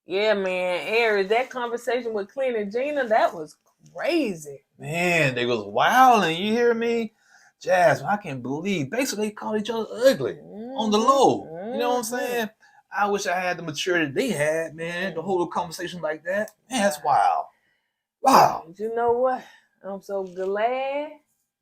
Yeah, man. Aries, that conversation with Clint and Gina, that was crazy. Man, they was wilding. You hear me? Jasmine, I can't believe. Basically, they called each other ugly on the low. You know what I'm saying? I wish I had the maturity they had, man, to hold a conversation like that. Man, that's wild. Wow. But you know what? I'm so glad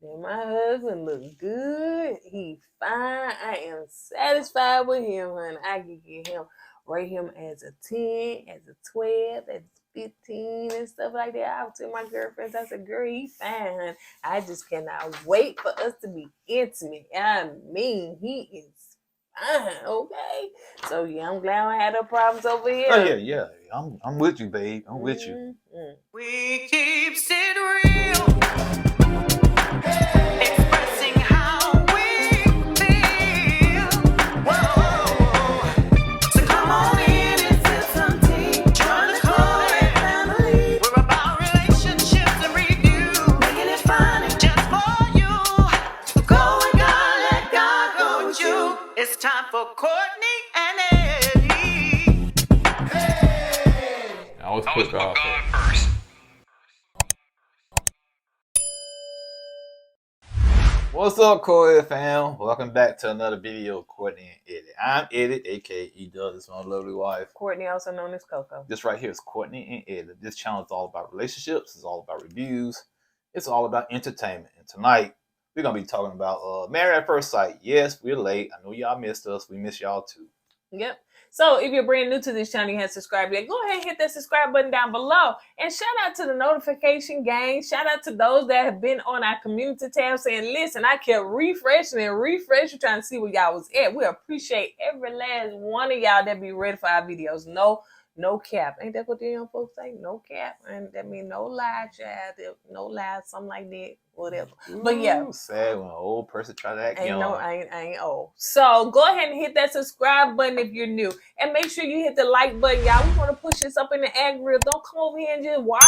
that my husband looks good. He fine. I am satisfied with him, honey. I can get him, rate him as a 10, as a 12, as a 15 and stuff like that. I was telling my girlfriends, I said, girl, he fine, honey. I just cannot wait for us to be intimate. I mean, he is fine, okay? So yeah, I'm glad I had no problems over here. Oh yeah. I'm with you, babe. I'm with you. We keep it real. Expressing how we feel. Whoa. So come on in and feel some tea. Join the KOED family. We're about relationships and review. Making it fun just for you. Go with God, let God go with you. It's time for Kourtney and Eddie. I was put God first. What's up, KOED fam? Welcome back to another video of Kourtney and Eddie. I'm Eddie, aka E-Dub. This is my lovely wife. Kourtney, also known as Coco. This right here is Kourtney and Eddie. This channel is all about relationships. It's all about reviews. It's all about entertainment. And tonight, we're going to be talking about Married at First Sight. Yes, we're late. I know y'all missed us. We miss y'all too. Yep. So if you're brand new to this channel, you haven't subscribed yet, go ahead and hit that subscribe button down below. And shout out to the notification gang. Shout out to those that have been on our community tab saying, listen, I kept refreshing trying to see where y'all was at. We appreciate every last one of y'all that be ready for our videos. No cap. Ain't that what the young folks say? No cap. And that mean no lie, child. No lie, something like that. Whatever. But yeah. Sad when an old person try to act young. No, I ain't old. So go ahead and hit that subscribe button if you're new. And make sure you hit the like button, y'all. We want to push this up in the algorithm. Don't come over here and just watch.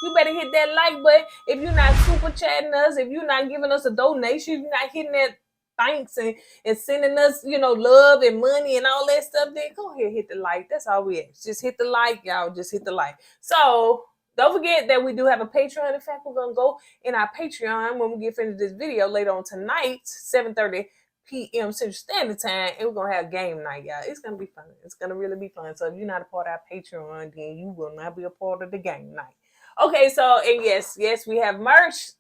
You better hit that like button. If you're not super chatting us, if you're not giving us a donation, if you're not hitting that thanks and sending us, love and money and all that stuff, then go ahead and hit the like. That's all we ask. Just hit the like, y'all. Just hit the like. So don't forget that we do have a Patreon. In fact, we're going to go in our Patreon when we get finished this video later on tonight, 7:30 p.m. Central Standard Time, and we're going to have game night, y'all. It's going to be fun. It's going to really be fun. So if you're not a part of our Patreon, then you will not be a part of the game night. Okay, so, and yes, we have merch.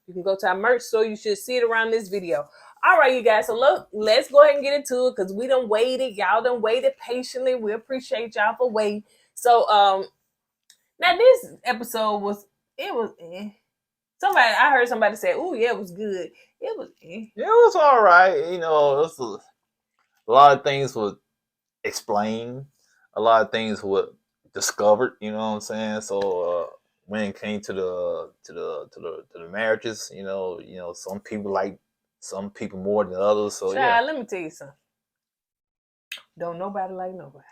You can go to our merch store. You should see it around this video. All right, you guys. So look, let's go ahead and get into it because we done waited. Y'all done waited patiently. We appreciate y'all for waiting. So, now this episode was I heard somebody say, "Oh yeah, it was good." It was It was all right. It was a lot of things were explained. A lot of things were discovered. You know what I'm saying? So when it came to the marriages, some people like some people more than others. So child, let me tell you something. Don't nobody like nobody.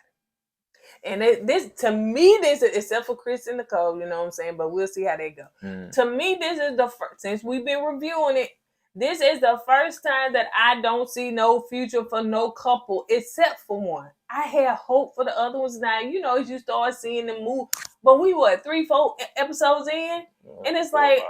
And this, to me, this is, except for Chris and Nicole, you know what I'm saying? But we'll see how they go. To me, this is the first, since we've been reviewing it, this is the first time that I don't see no future for no couple except for one. I had hope for the other ones now. As you start seeing them move. But we, 3-4 episodes in? And it's like,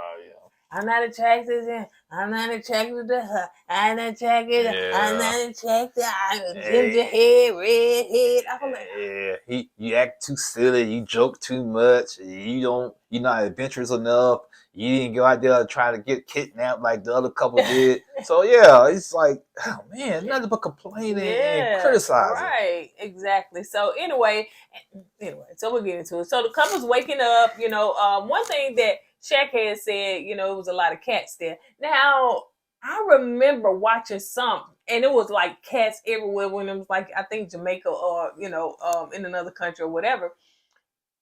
I'm not attracted to him. I'm not attracted to her. I'm not attracted. I'm not attracted. I'm ginger head, red head. I'm like, you act too silly. You joke too much. You're not adventurous enough. You didn't go out there and try to get kidnapped like the other couple did. So yeah, it's like, oh man, nothing but complaining and criticizing. Right, exactly. So anyway, so we'll get into it. So the couple's waking up. One thing that Shaq had said, it was a lot of cats there. Now, I remember watching some, and it was like cats everywhere when it was like, I think Jamaica or, in another country or whatever.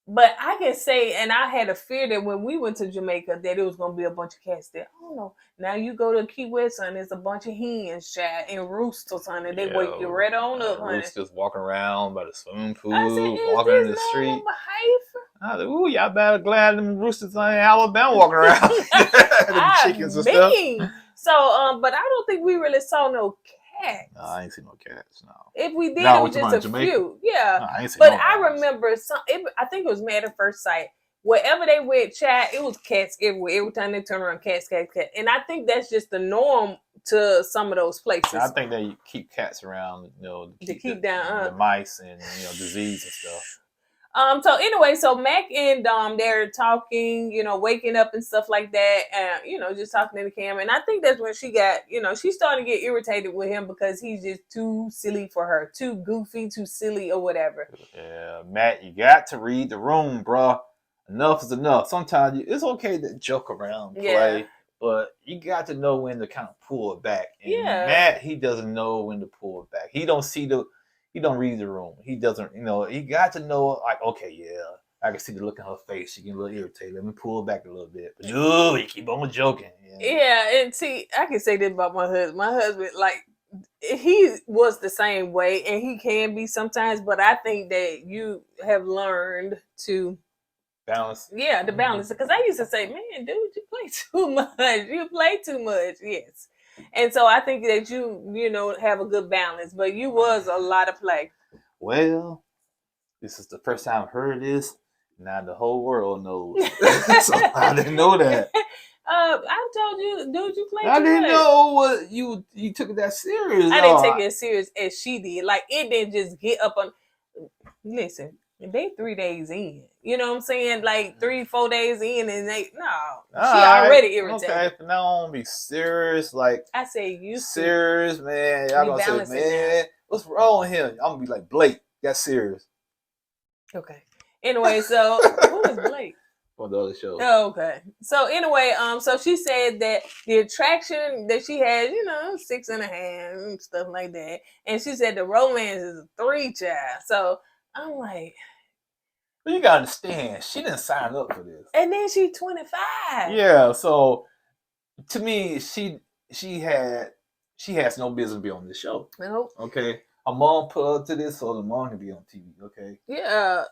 But I can say, and I had a fear that when we went to Jamaica, that it was going to be a bunch of cats there. I don't know. Now you go to Key West, son, there's a bunch of hens, child, and roosters, honey. They wake you right on up, honey. Roosters walking around by the swimming pool, walking in the street. I was like, ooh, y'all better glad them roosters in Alabama walking around. Them chickens and stuff. So, but I don't think we really saw no cats. No, I ain't seen no cats. No. If we did, No, it what was you just talking a about, Jamaica? few. Yeah. No, I ain't seen But no I animals. remember I think it was Mad at First Sight. Wherever they went, chat, it was cats everywhere. Every time they turn around, cats. And I think that's just the norm to some of those places. I think they keep cats around, to keep down the mice and disease and stuff. So anyway, so Mac and they're talking, waking up and stuff like that, just talking to the camera. And I think that's when she got, she's starting to get irritated with him because he's just too silly for her, too goofy, too silly, or whatever. Yeah, Matt, you got to read the room, bruh. Enough is enough. Sometimes it's okay to joke around, play, but you got to know when to kind of pull it back. And Matt, he doesn't know when to pull it back. He don't read the room. He doesn't, he got to know, like, okay, yeah, I can see the look in her face. She getting a little irritated. Let me pull it back a little bit. But you keep on joking. Yeah, and see, I can say this about my husband. My husband, like, he was the same way, and he can be sometimes, but I think that you have learned to balance. Yeah, the balance. Because I used to say, man, dude, you play too much. You play too much. Yes. And so I think that you have a good balance, but you was a lot of play. Well, this is the first time I've heard this. Now the whole world knows. So I didn't know that. I told you, dude, you played too much. I didn't know what you took it that serious. I didn't take it as serious as she did. Like, it didn't just get up on. Listen, they 3 days in. You know what I'm saying? Like 3-4 days in, and she already irritated. Okay, from now on, be serious. Like I say, you serious, man. Y'all gonna say, man, what's wrong with him? I'm gonna be like, Blake, that's serious. Okay. Anyway, so who is Blake? On the other show. Oh, okay. So anyway, so she said that the attraction that she has, 6.5 and stuff like that, and she said the romance is a 3, child. So I'm like, but you gotta understand, she didn't sign up for this. And then she's 25. Yeah, so to me, she has no business to be on this show. Nope. Okay. A mom put her to this so the mom can be on TV, okay? Yeah.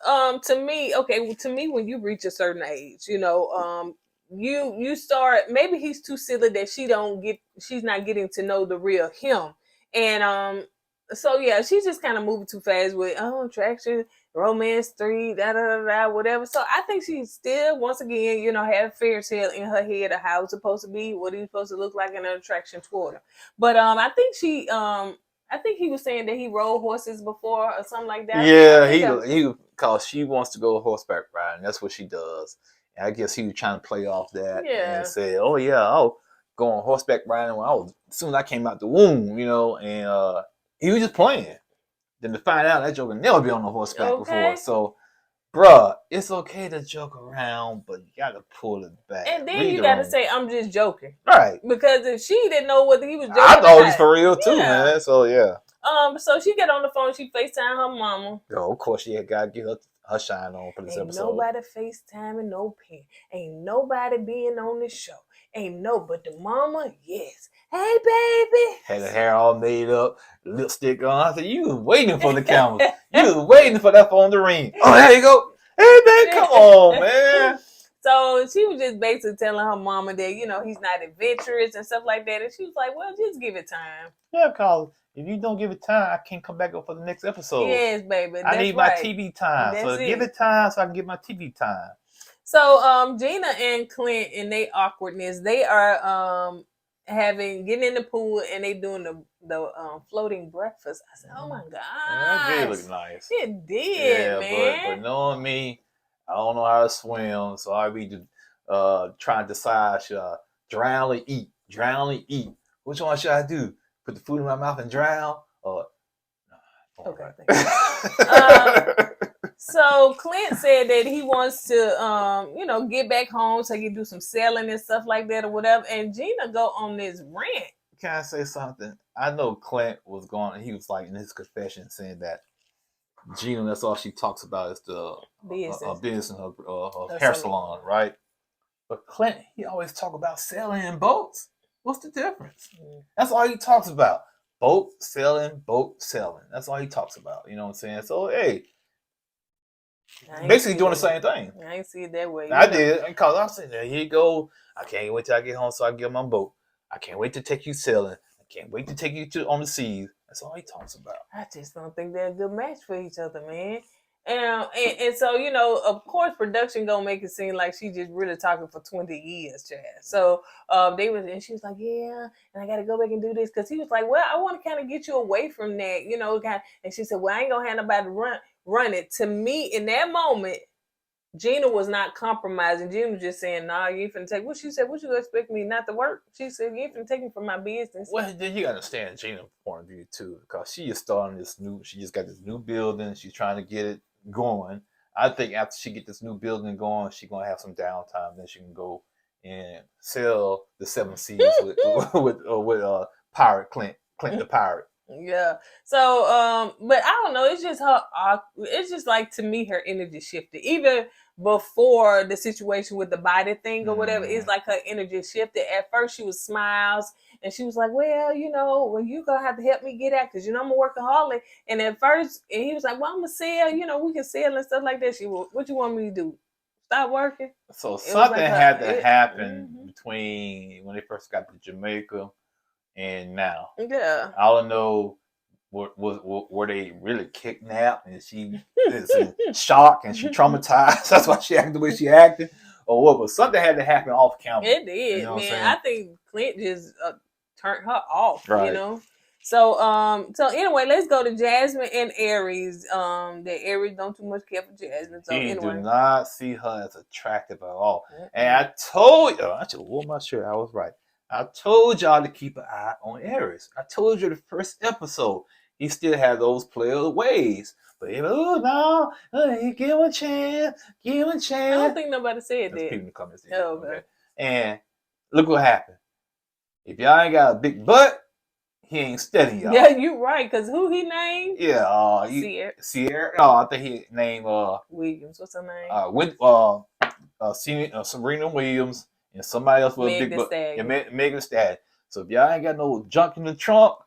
To me, when you reach a certain age, you start, maybe he's too silly that she's not getting to know the real him. And so yeah, she's just kind of moving too fast with attraction, romance 3, whatever. So I think she still, once again, had a fairy tale in her head of how it's supposed to be, what he's supposed to look like, in an attraction toward her. But I think he was saying that he rode horses before or something like that. Yeah, he because she wants to go horseback riding. That's what she does. And I guess he was trying to play off that and say, "Oh yeah, I'll go on horseback riding as soon as I came out the womb," and he was just playing. Then to find out that joker never been on a horseback before. So, bruh, it's okay to joke around, but you gotta pull it back. And then you gotta say, I'm just joking. Right. Because if she didn't know what he was joking I thought it was for real too, man. So yeah. So she get on the phone, she FaceTime her mama. Yo, of course she had gotta get her shine on for this episode. Ain't nobody FaceTiming no pen. Ain't nobody being on the show. But the mama, yes. Hey, baby. Had her hair all made up, lipstick on. I said, you was waiting for the camera. You was waiting for that phone to ring. Oh, there you go. Hey, baby, come on, man. So she was just basically telling her mama that, he's not adventurous and stuff like that. And she was like, well, just give it time. Yeah, because if you don't give it time, I can't come back up for the next episode. Yes, baby. I need my TV time. So give it time so I can get my TV time. So Gina and Clint, in their awkwardness, they are getting in the pool and they doing the floating breakfast. I said, oh my God. That did look nice. It did, man. But knowing me, I don't know how to swim, so I be trying to decide, should I drown or eat? Drown or eat? Which one should I do? Put the food in my mouth and drown? Or okay. So Clint said that he wants to, get back home so he can do some selling and stuff like that or whatever. And Gina go on this rant. Can I say something? I know Clint was going, he was like in his confession saying that Gina, that's all she talks about is the business, her hair salon, right? But Clint, he always talk about selling boats. What's the difference? That's all he talks about. Boat selling. That's all he talks about. You know what I'm saying? So, hey, basically doing the same thing. I ain't see it that way. I did. Because I'm saying, there you go. I can't wait till I get home so I can get my boat. I can't wait to take you sailing. I can't wait to take you on the seas. That's all he talks about. I just don't think they're a good match for each other, man. And so, you know, of course, production gonna make it seem like she just really talking for 20 years, Chad. So and she was like, yeah, and I gotta go back and do this, because he was like, well, I want to kind of get you away from that, you know, and she said, well, I ain't gonna have nobody run it. To me, in that moment, Gina was not compromising. Gina was just saying, nah, you ain't finna take. What she said, what you expect me not to work? She said, you ain't finna take me from my business. Well, then you gotta understand Gina's point of view too, because she is starting she just got this new building. She's trying to get it going. I think after she get this new building going, she's gonna have some downtime. Then she can go and sell the 7 Seas with Pirate Clint the Pirate. Yeah. So, but I don't know. It's just her. It's just like, to me, her energy shifted. Even before the situation with the body thing or whatever, it's like her energy shifted. At first, she was smiles, and she was like, well, you know, well, you gonna have to help me get out, because, you know, I'm a workaholic. And at first, and he was like, well, I'm gonna sell, you know, we can sell and stuff like that. What you want me to do? Stop working? So something had to happen between when they first got to Jamaica and now. Yeah. I don't know, were they really kidnapped and she is in shock and she traumatized? That's why she acted the way she acted, or what? But something had to happen off camera. It did, you know man. I think Clint just turned her off, right. You know. So anyway, let's go to Jasmine and Aries. That Aries don't too much care for Jasmine. So He anyway, do not see her as attractive at all. And I told you, I just wore my shirt. I was right. I told y'all to keep an eye on Aries. I told you the first episode. He still had those player ways. But give him a chance. Give him a chance. I don't think nobody said That's that. people in the comments. Oh, okay. And look what happened. If y'all ain't got a big butt, he ain't steady, y'all. Yeah, you right. Because who he named? Yeah, Sierra. No, I think he named Williams. What's her name? Serena Williams and somebody else with a big butt. Megan Stallion. So if y'all ain't got no junk in the trunk,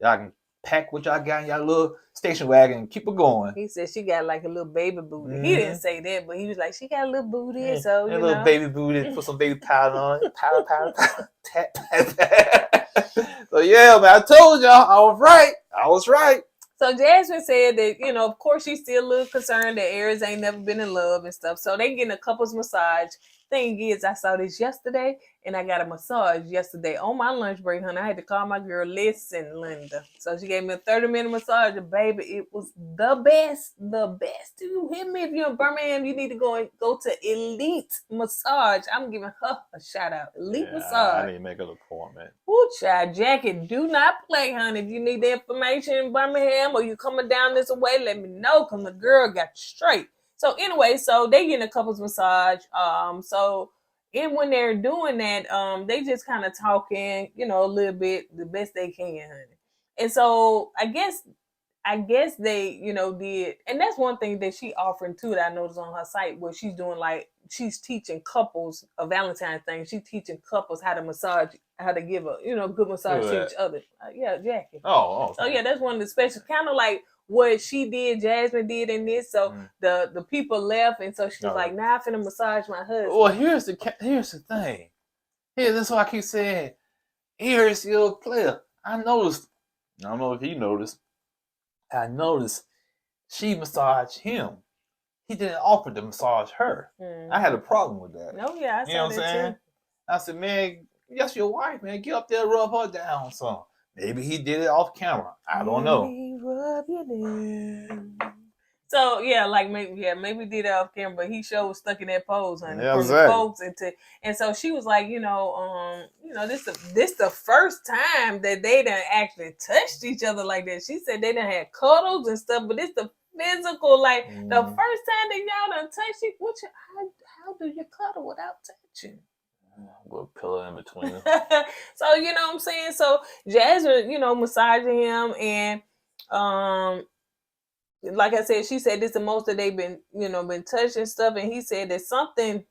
y'all can pack what y'all got in y'all little station wagon and keep it going. He said she got like a little baby booty. He didn't say that, but he was like, she got a little booty. Yeah, so you a know, little baby booty, put some baby powder on it. Powder. So yeah, man, I told y'all I was right. So Jasmine said that, you know, of course she's still a little concerned that Aries ain't never been in love and stuff. So they getting a couples massage. Thing is, I saw this yesterday, and I got a massage yesterday on my lunch break, honey. I had to call my girl, listen, Linda. So she gave me a 30-minute massage, and baby, it was the best. The best. You hear me? If you're in Birmingham, you need to go to Elite Massage. I'm giving her a shout out. Elite Massage. I need to make an appointment. Ooh, child, Jackie, do not play, honey. If you need the information in Birmingham or you coming down this way, let me know, because the girl got you straight. So anyway, so they getting a couples massage. And when they're doing that, they just kind of talking, you know, a little bit, the best they can, honey. And so I guess they, you know, did, and that's one thing that she offering too that I noticed on her site, where she's doing, like, she's teaching couples a Valentine's thing. She's teaching couples how to massage, how to give a, you know, good massage to each other. Yeah, Jackie. Oh. So yeah, that's one of the special, kind of like what she did, Jasmine did in this. So the people left, and so she was like, "Now I'm finna massage my husband." Well, here's the thing. Here, that's why I keep saying, here's your player. I noticed. I don't know if he noticed. I noticed she massaged him. He didn't offer to massage her. I had a problem with that. No, yeah, I you know what I'm saying? Too. I said, man, that's your wife, man. Get up there, rub her down some. Maybe he did it off camera. I don't know. Rub you down. So yeah, like maybe did it off camera, but he sure was stuck in that pose, honey. Yeah, from the folks and so she was like, this the first time that they done actually touched each other like that. She said they done had cuddles and stuff, but it's the physical, like the first time that y'all done touched it. How do you cuddle without touching? With a pillow in between them. So you know what I'm saying? So Jasmine, massaging him, and like I said, she said this the most that they've been touched and stuff, and he said that something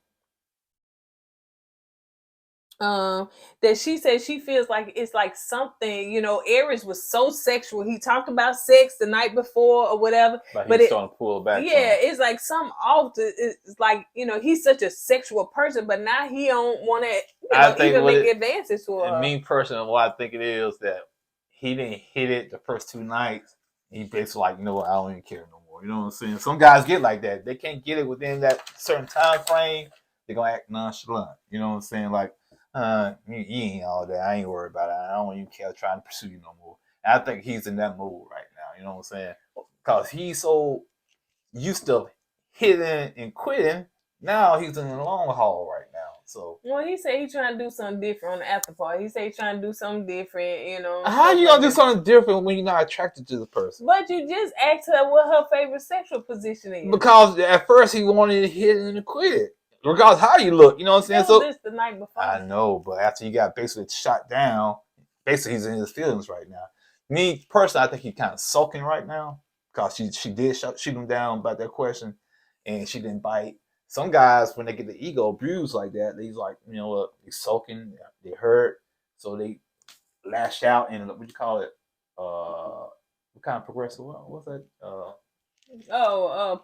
that she said she feels like it's like something, Aries was so sexual. He talked about sex the night before or whatever, but he's starting to pull back. Yeah, it's like some off. It's like, he's such a sexual person, but now he don't want to even make advances to her. Me personally, what I think it is that he didn't hit it the first 2 nights. He basically like, you know what, I don't even care no more. You know what I'm saying? Some guys get like that. They can't get it within that certain time frame. They're gonna act nonchalant. You know what I'm saying? Like, you ain't all that. I ain't worried about it. I don't even care trying to pursue you no more. And I think he's in that mood right now. You know what I'm saying? Because he's so used to hitting and quitting. Now he's in the long haul right now. So, well, he said he's trying to do something different on the after party. He said he's trying to do something different, you know. how you gonna do something different when you're not attracted to the person? But you just asked her what her favorite sexual position is. Because at first he wanted to hit it and quit it. Regardless how you look, you know what I'm saying? That was this the night before. I know, but after you got basically shot down, basically he's in his feelings right now. Me personally, I think he's kind of sulking right now because she did shoot him down about that question, and she didn't bite. Some guys, when they get the ego bruised like that, they's like, you know what, they sulking, they hurt, so they lash out and what you call it? What kind of progressive? What's that?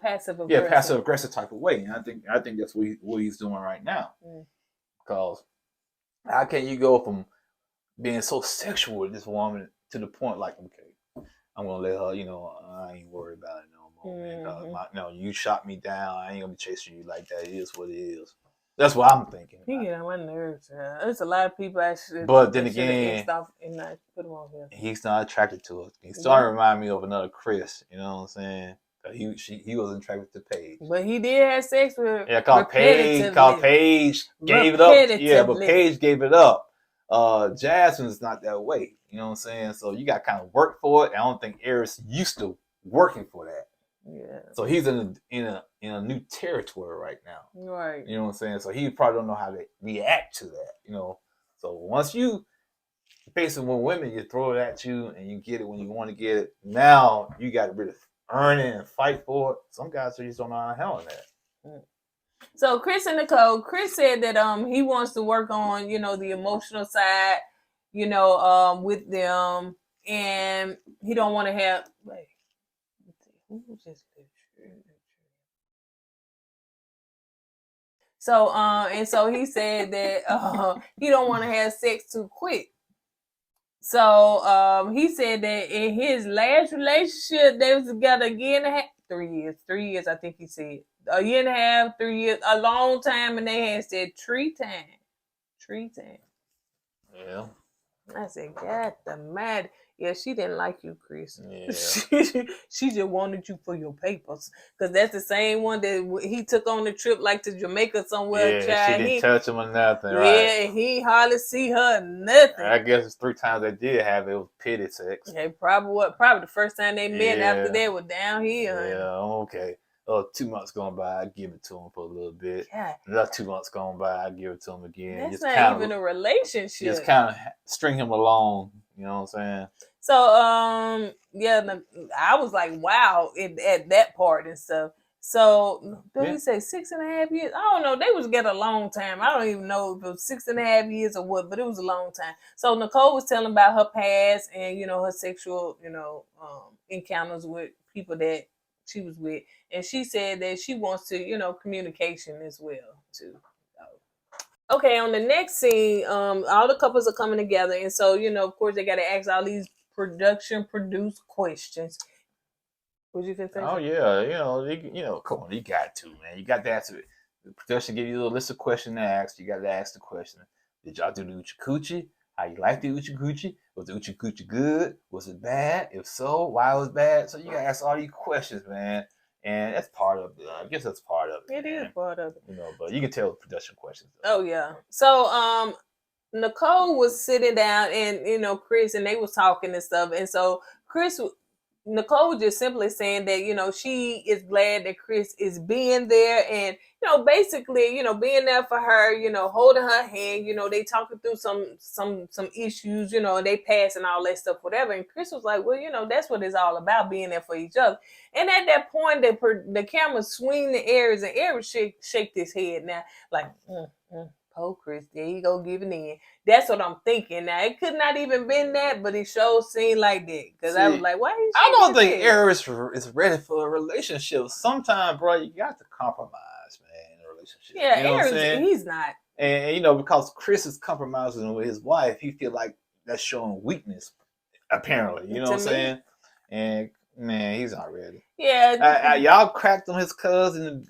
Passive aggressive. Yeah, passive aggressive type of way. And I think that's what he's doing right now. Because how can you go from being so sexual with this woman to the point like, okay, I'm gonna let her, you know, I ain't worried about it no more, man. No, you shot me down. I ain't gonna be chasing you like that. It is what it is. That's what I'm thinking. He get on my nerves. There's a lot of people actually. But then again, and not put him on here. He's not attracted to her. He's starting to remind me of another Chris. You know what I'm saying? He wasn't attracted to Paige. But he did have sex with called Paige gave it up. Yeah, but Paige gave it up. Jasmine's not that way. You know what I'm saying? So you got to kind of work for it. I don't think Eric's used to working for that. Yeah. So he's in a new territory right now. Right. You know what I'm saying? So he probably don't know how to react to that. You know. So once you basically when women you throw it at you and you get it when you want to get it, now you got to really earn it and fight for it. Some guys just don't know how to handle that. So Chris and Nicole, Chris said that he wants to work on, you know, the emotional side, you know, with them, and he don't want to have So and so he said that he don't want to have sex too quick. So he said that in his last relationship, they was together a year and a half, 3 years, I think he said. A year and a half, 3 years, a long time, and they had said 3 times. Yeah. I said, God the mad. Yeah, she didn't like you, Chris. Yeah. she just wanted you for your papers. Because that's the same one that he took on the trip, like to Jamaica somewhere. Yeah, child. she didn't touch him or nothing, yeah, right? Yeah, he hardly see her nothing. I guess it's 3 times they did have it. It was pity sex. Yeah, probably the first time they met. Yeah. After that was downhill. Yeah, okay. 2 months gone by, I give it to him for a little bit. God. Another 2 months gone by, I give it to him again. That's just not even a relationship. Just kind of string him along. You know what I'm saying? So, yeah, I was like, wow, at that part and stuff. So, did he say 6.5 years? I don't know. They was together a long time. I don't even know if it was 6.5 years or what, but it was a long time. So, Nicole was telling about her past and, you know, her sexual, you know, encounters with people that she was with. And she said that she wants to, you know, communication as well, too. Okay, on the next scene, all the couples are coming together. And so, you know, of course, they got to ask all these produced questions. What you can say? Oh yeah, you know, come on, you got to, man. You got to answer it. The production give you a little list of questions to ask. You got to ask the question: did y'all do the Oochie Coochie? How you like the Oochie Coochie? Was the Oochie Coochie good? Was it bad? If so, why was it bad? So you got to ask all these questions, man. And that's part of it. I guess that's part of it. It is part of it. You know, but you can tell the production questions. Oh yeah. So Nicole was sitting down and, you know, Chris, and they was talking and stuff. And so Nicole was just simply saying that, you know, she is glad that Chris is being there and, you know, basically, you know, being there for her, you know, holding her hand, you know, they talking through some issues, you know, and they passing all that stuff, whatever. And Chris was like, well, you know, that's what it's all about, being there for each other. And at that point, the camera swing the Aries, and Aries shake his head now, like, oh, Chris, there you go, giving in. That's what I'm thinking. Now, it could not even been that, but it sure seemed like that. Because I was like, why you I don't think Aries is ready for a relationship. Sometimes, bro, you got to compromise, man, in a relationship. Yeah, you know Aries, he's not. And, you know, because Chris is compromising with his wife, he feel like that's showing weakness apparently. You know To what I'm me. saying? And man, he's not ready. Yeah. Y'all cracked on his cousin,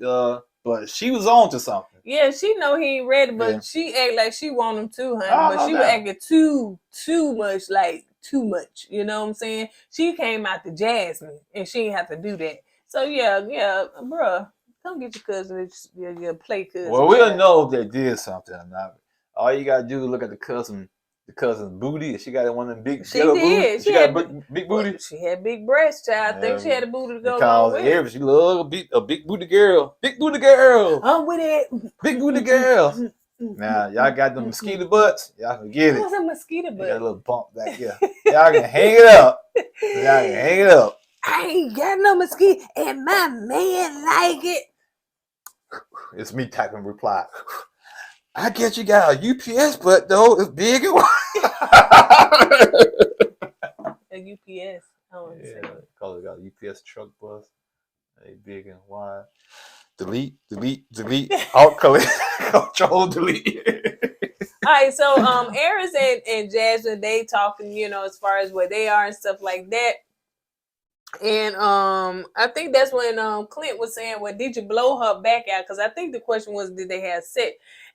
but she was on to something. Yeah, she know he ain't ready, but Yeah. she act like she want him too, honey. Oh, But no she was doubt. acting too much, like too much. You know what I'm saying? She came out to Jasmine, and she ain't have to do that. So yeah, bruh, come get your cousin, your play cousin. Well, we'll know if they did something or not. All you gotta do is look at the cousin's booty. If she got one of them big She ghetto did. booty. She She got had a big booty. She had big breasts, child. I think she Yeah, had a booty to go along with it. she love a big booty girl. Big booty girl. I'm with it. Big booty girl. Now y'all got the mosquito butts. Y'all can get it. What's a mosquito You butt? got a little bump back here. Y'all can hang it up. Y'all can hang it up. I ain't got no mosquito, and my man like it. It's me typing reply. I guess you got a UPS butt though. It's big and wide. A UPS. I don't understand. Cause it got a UPS truck bus. They big and wide. Delete. Alt control delete. All right, so Aaron and Jasmine, they talking, you know, as far as where they are and stuff like that. And I think that's when Clint was saying, well, did you blow her back out? Because I think the question was, did they have sex?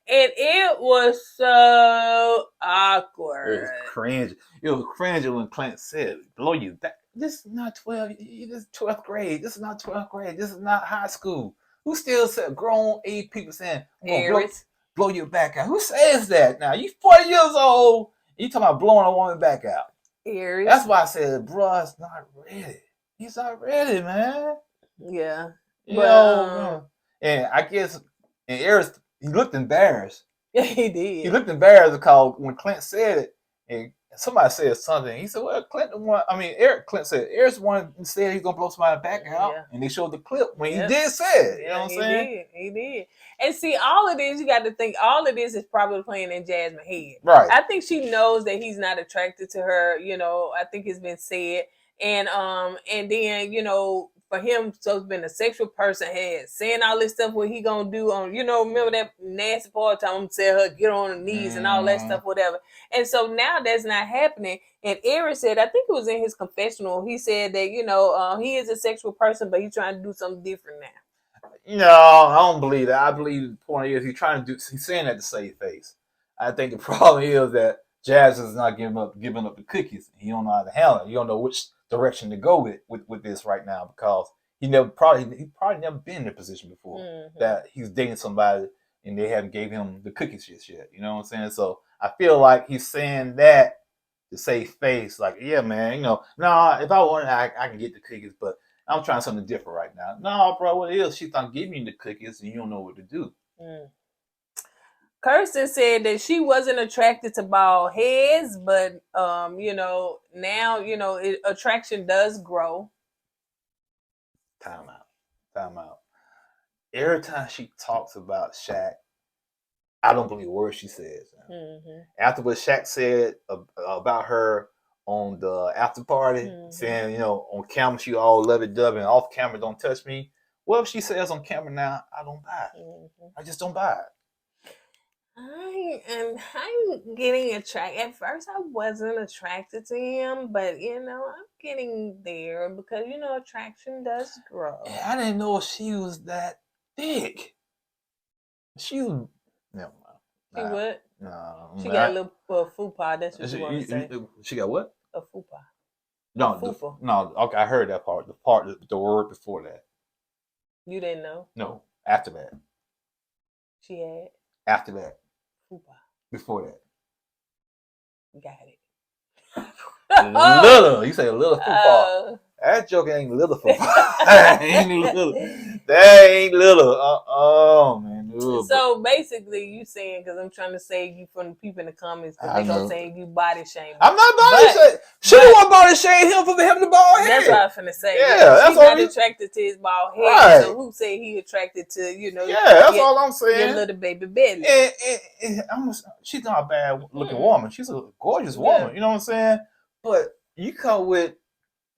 And it was so awkward. It was cringe. It was cringe when Clint said, blow you back. This is not 12. This is 12th grade. This is not 12th grade. This is not high school. Who still said grown age people saying, blow your back out? Who says that now? You 40 years old. You talking about blowing a woman back out. Aries. That's why I said, bruh, it's not ready. He's not ready, man. Yeah. You know, and I guess, and Aries, he looked embarrassed. Yeah, he did. He looked embarrassed because when Clint said it, and somebody said something, he said, well, Clint said, Aries one said he's going to blow somebody back out. Yeah. And they showed the clip when he did say it. You know what I'm saying? He did. And see, all of this, you got to think, all of this is probably playing in Jasmine's head. Right. I think she knows that he's not attracted to her. You know, I think it's been said. And then, you know, for him, so it's been a sexual person had saying all this stuff, what he gonna do on, you know, remember that nasty part time tell her get on her knees and all that stuff, whatever. And so now that's not happening. And Aaron said, I think it was in his confessional, he said that, you know, he is a sexual person, but he's trying to do something different now. No, I don't believe that. I believe the point is he's saying that to save face. I think the problem is that Jazz is not giving up the cookies. He don't know how to handle it. He don't know which direction to go with this right now because he probably never been in a position before that he's dating somebody and they haven't gave him the cookies yet. You know what I'm saying? So I feel like he's saying that to save face. Like, yeah, man, you know, no, if I wanted, I can get the cookies, but I'm trying something different right now. No, bro, what it is? She's not giving you the cookies and you don't know what to do. Kirsten said that she wasn't attracted to bald heads, but you know, now, you know, attraction does grow. Time out. Every time she talks about Shaq, I don't believe a word she says. After what Shaq said about her on the after party, saying, you know, on camera she all lovey-dovey and off camera don't touch me. What if she says on camera now, I don't buy it. I just don't buy it. I'm getting attracted. At first, I wasn't attracted to him, but you know, I'm getting there because you know, attraction does grow. Yeah, I didn't know she was that thick. She was never mind. She what? No, she got a little fupa. That's what you want to say. She got what? A fupa. No, no. Okay, I heard that part. The word before that. You didn't know? No, after that. She had. After that. Fupa. Before that. Got it. Little. You say a little fupa. That joke ain't little fupa. Ain't little. That ain't little. Oh man. So basically, you saying, because I'm trying to save you from the people in the comments, because they gonna say you body shaming. I'm not body shaming. She don't want body shame him for having the bald head. That's what I was finna say. Yeah, she's not attracted to his bald head. Right. So who say he attracted to, you know? Yeah, that's all I'm saying. Your little baby belly. She's not a bad looking woman. She's a gorgeous woman. You know what I'm saying? But you come with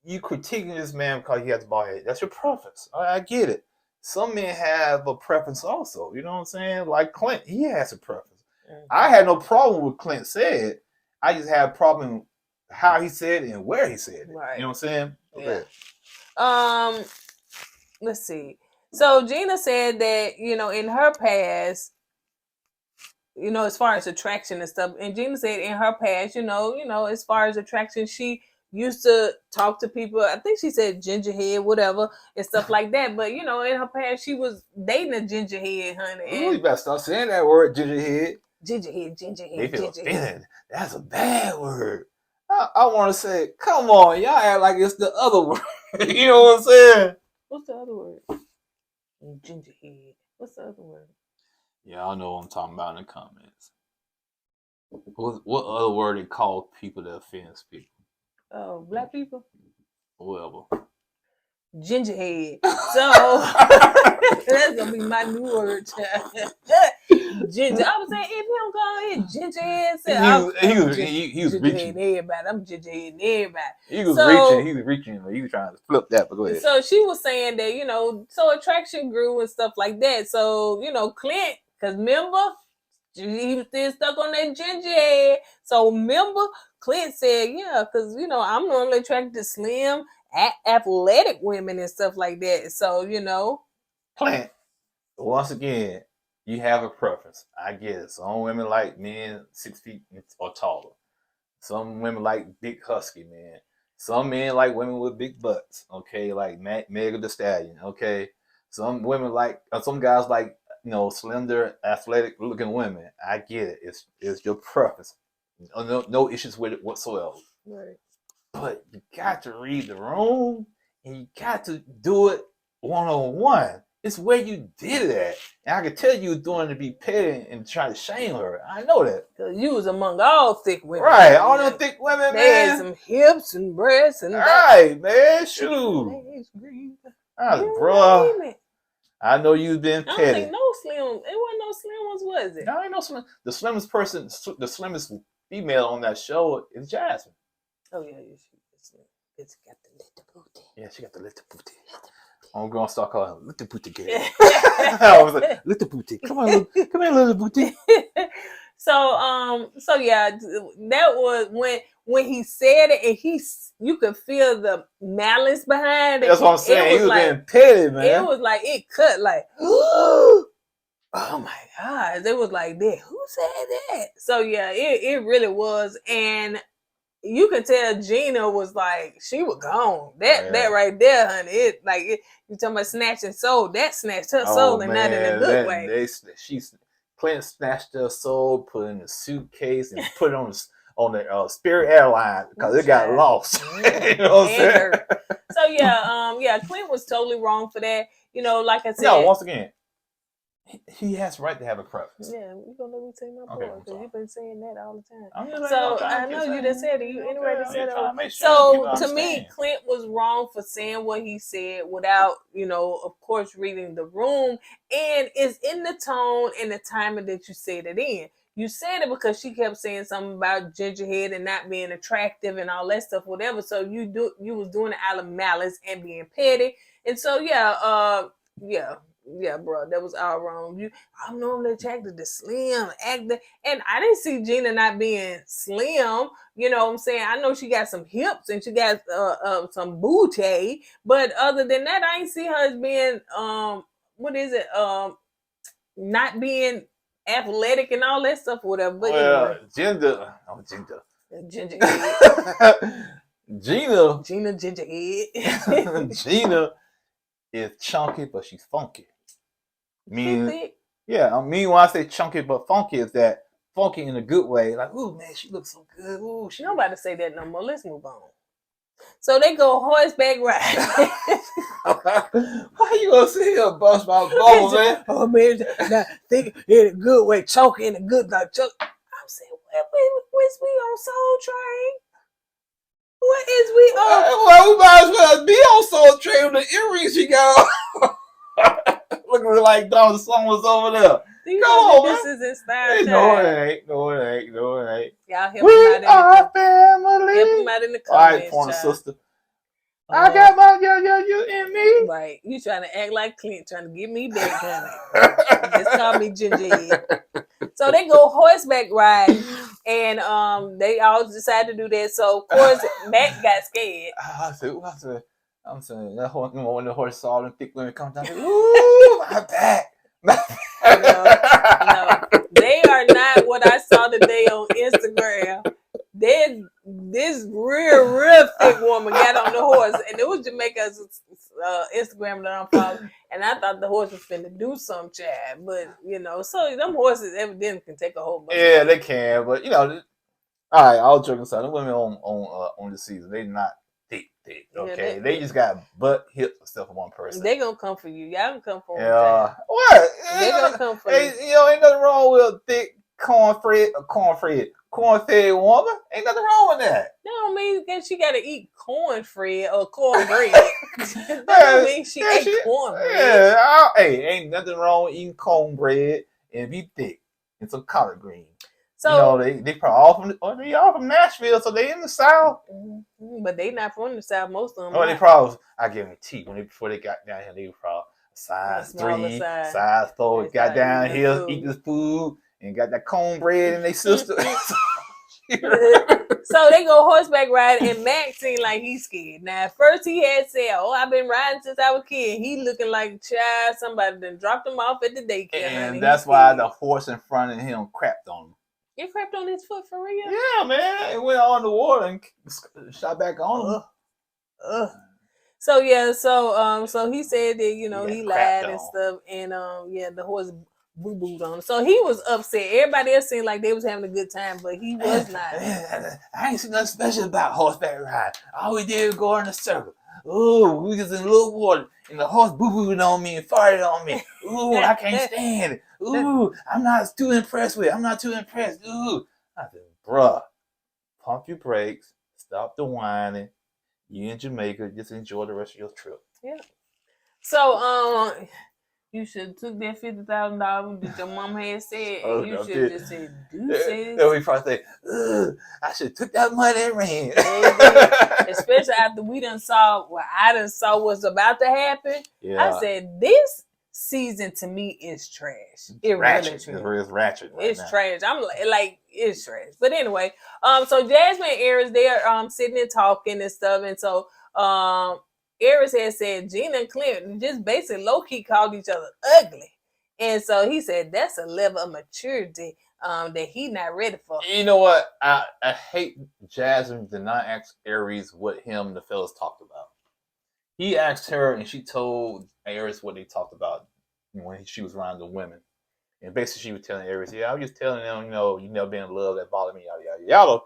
you critiquing this man because he has a bald head. That's your preference. I get it. Some men have a preference also. You know what I'm saying? Like Clint, he has a preference. I had no problem with Clint said. I just had a problem how he said it and where he said it. Right. You know what I'm saying? Yeah. Let's see. So Gina said that, you know, in her past, you know, as far as attraction and stuff, and Gina said in her past, you know, as far as attraction, she used to talk to people. I think she said gingerhead, whatever, and stuff like that. But you know, in her past, she was dating a gingerhead, honey. Ooh, you better stop saying that word, gingerhead. Gingerhead. They feel offended. That's a bad word. I want to say, come on, y'all act like it's the other word. You know what I'm saying? What's the other word? Gingerhead. What's the other word? Yeah, I know what I'm talking about in the comments. What other word they call people that offends people? Oh, black people? Whatever. Gingerhead. So that's gonna be my new word. Ginger. I was saying, if you don't call it gingerhead, he was reaching. Everybody, I'm gingerhead everybody. He was reaching. He was trying to flip that, but go ahead. So she was saying that, you know, so attraction grew and stuff like that. So, you know, Clint, because remember, he was still stuck on that gingerhead. So remember, Clint said, yeah, because, you know, I'm normally attracted to slim, athletic women and stuff like that. So, you know. Clint, once again, you have a preference. I get it. Some women like men 6 feet or taller. Some women like big husky men. Some men like women with big butts. Okay, like Megan Thee Stallion. Okay, some women like some guys like, you know, slender, athletic looking women. I get it. It's your preference. No issues with it whatsoever. Right. But you got to read the room and you got to do it one-on-one. It's where you did it at. And I can tell you were doing it to be petty and try to shame her. I know that. Because you was among all thick women. Right. All them thick women, they man. Had some hips and breasts and right, man. Shoot. Bro. I know you've been petty. I don't think no slim. It wasn't no slim ones, was it? No, ain't no slim. The slimmest person, the slimmest female on that show is Jasmine. Oh, yeah. It's got the little booty. Yeah, she got the little booty. I'm going to start calling her little booty girl. I was like, little booty. Come here, little booty. So yeah, that was when he said it, and you could feel the malice behind it. That's what I'm saying. He was being petty, man. It was like it cut like, oh my God! It was like that. Who said that? So yeah, it really was, and you could tell Gina was like, she was gone. That right there, honey. You talking about snatching soul? That snatched her soul, and not in a good way. Clint snatched her soul, put it in a suitcase, and put it on the Spirit Airlines because it got lost. You know what I'm saying? So yeah, Clint was totally wrong for that. You know, like I said. No, once again, he has the right to have a preference. Yeah, you gonna let me say my part because you've been saying that all the time. So I know you just said it. You already said it. So to me, Clint was wrong for saying what he said without, you know, of course, reading the room, and it's in the tone and the timing that you said it in. You said it because she kept saying something about gingerhead and not being attractive and all that stuff, whatever. So you was doing it out of malice and being petty, and so yeah, bro, that was all wrong. I'm normally attracted to slim, actor, and I didn't see Gina not being slim. You know what I'm saying? I know she got some hips and she got some booty, but other than that, I ain't see her as being not being athletic and all that stuff, whatever. But anyway. Ginger. Gina gingerhead. Gina is chunky, but she's funky. Meaning when I say chunky but funky, is that funky in a good way. Like, ooh, man, she looks so good. Ooh, nobody say that no more. Let's move on. So they go horseback ride. Why you gonna sit here and bust my bubble, man? Oh man, now think in a good way, choke in a good like choke. I'm saying, where's we on Soul Train? What is we on? Well, we might as well be on Soul Train with the earrings she got on. Looking like Donald Song was over there. Come on, man. This is inspired. No, it ain't. Y'all help we him out family. Help him out in the comments. All right, porn sister. I got my you in me. Right. You trying to act like Clint, trying to get me back, honey. Just call me Gingerhead. So they go horseback ride And they all decided to do that. So of course Mac got scared. I said, I'm saying that horse, when the horse saw them thick women come down, ooh, my back. No, they are not what I saw today on Instagram. This real thick woman got on the horse, and it was Jamaica's Instagram that I'm following, and I thought the horse was finna do some child, but so them horses evidently can take a whole bunch. Yeah, they can, but all right, all joking aside, the women on the season, they not thick, okay? They just got butt, hips, and stuff for one person. They gonna come for you. Y'all can come for them. Yeah, what? They gonna come for you. Ain't nothing wrong with a thick corn-fed woman. Ain't nothing wrong with that. That don't mean that she gotta eat cornbread or cornbread. That don't mean she ate cornbread. Yeah, ain't nothing wrong with eating cornbread and be thick and some collard greens. So they probably all from Nashville, so they in the South. Mm-hmm. But they not from the South. Most of them. Oh, they probably. I give them tea before they got down here. They were probably size 3, size 4. Got down here, eat this food, and got that cornbread in their sister. So they go horseback riding, and Mac seemed like he's scared. Now, at first he had said, I've been riding since I was a kid. He looking like a child. Somebody done dropped him off at the daycare. And that's why the horse in front of him crapped on him. It crapped on his foot for real? Yeah, man. It went on the water and shot back on him. So he said that, he lied and stuff. And the horse boo-booed on him. So he was upset. Everybody else seemed like they was having a good time, but he was not. I ain't seen nothing special about horseback ride. All we did was go in a circle. Ooh, we was in a little water, and the horse boo-booed on me and farted on me. Ooh, I can't stand it. Ooh, I'm not too impressed with it. I'm not too impressed. Ooh. I said, bruh, pump your brakes. Stop the whining. You in Jamaica, just enjoy the rest of your trip. Yeah. So, you should have took that $50,000 that your mom had said, and you should have just said, deuces. Then we probably say, I should have took that money and ran. Especially after we done saw what I done saw was about to happen. Yeah. I said, this season to me is trash. It ratchet. Really it's ratchet. It's trash. I'm like, it's trash. But anyway, so Jasmine and Aaron, they're sitting and talking and stuff, and so Aries had said Gina and Clint just basically low-key called each other ugly. And so he said that's a level of maturity that he not ready for. You know what? I hate Jasmine did not ask Aries what him and the fellas talked about. He asked her and she told Aries what they talked about when she was around the women. And basically she was telling Aries, I was just telling them, you never been in love, that bothered me, yada, yada, yada.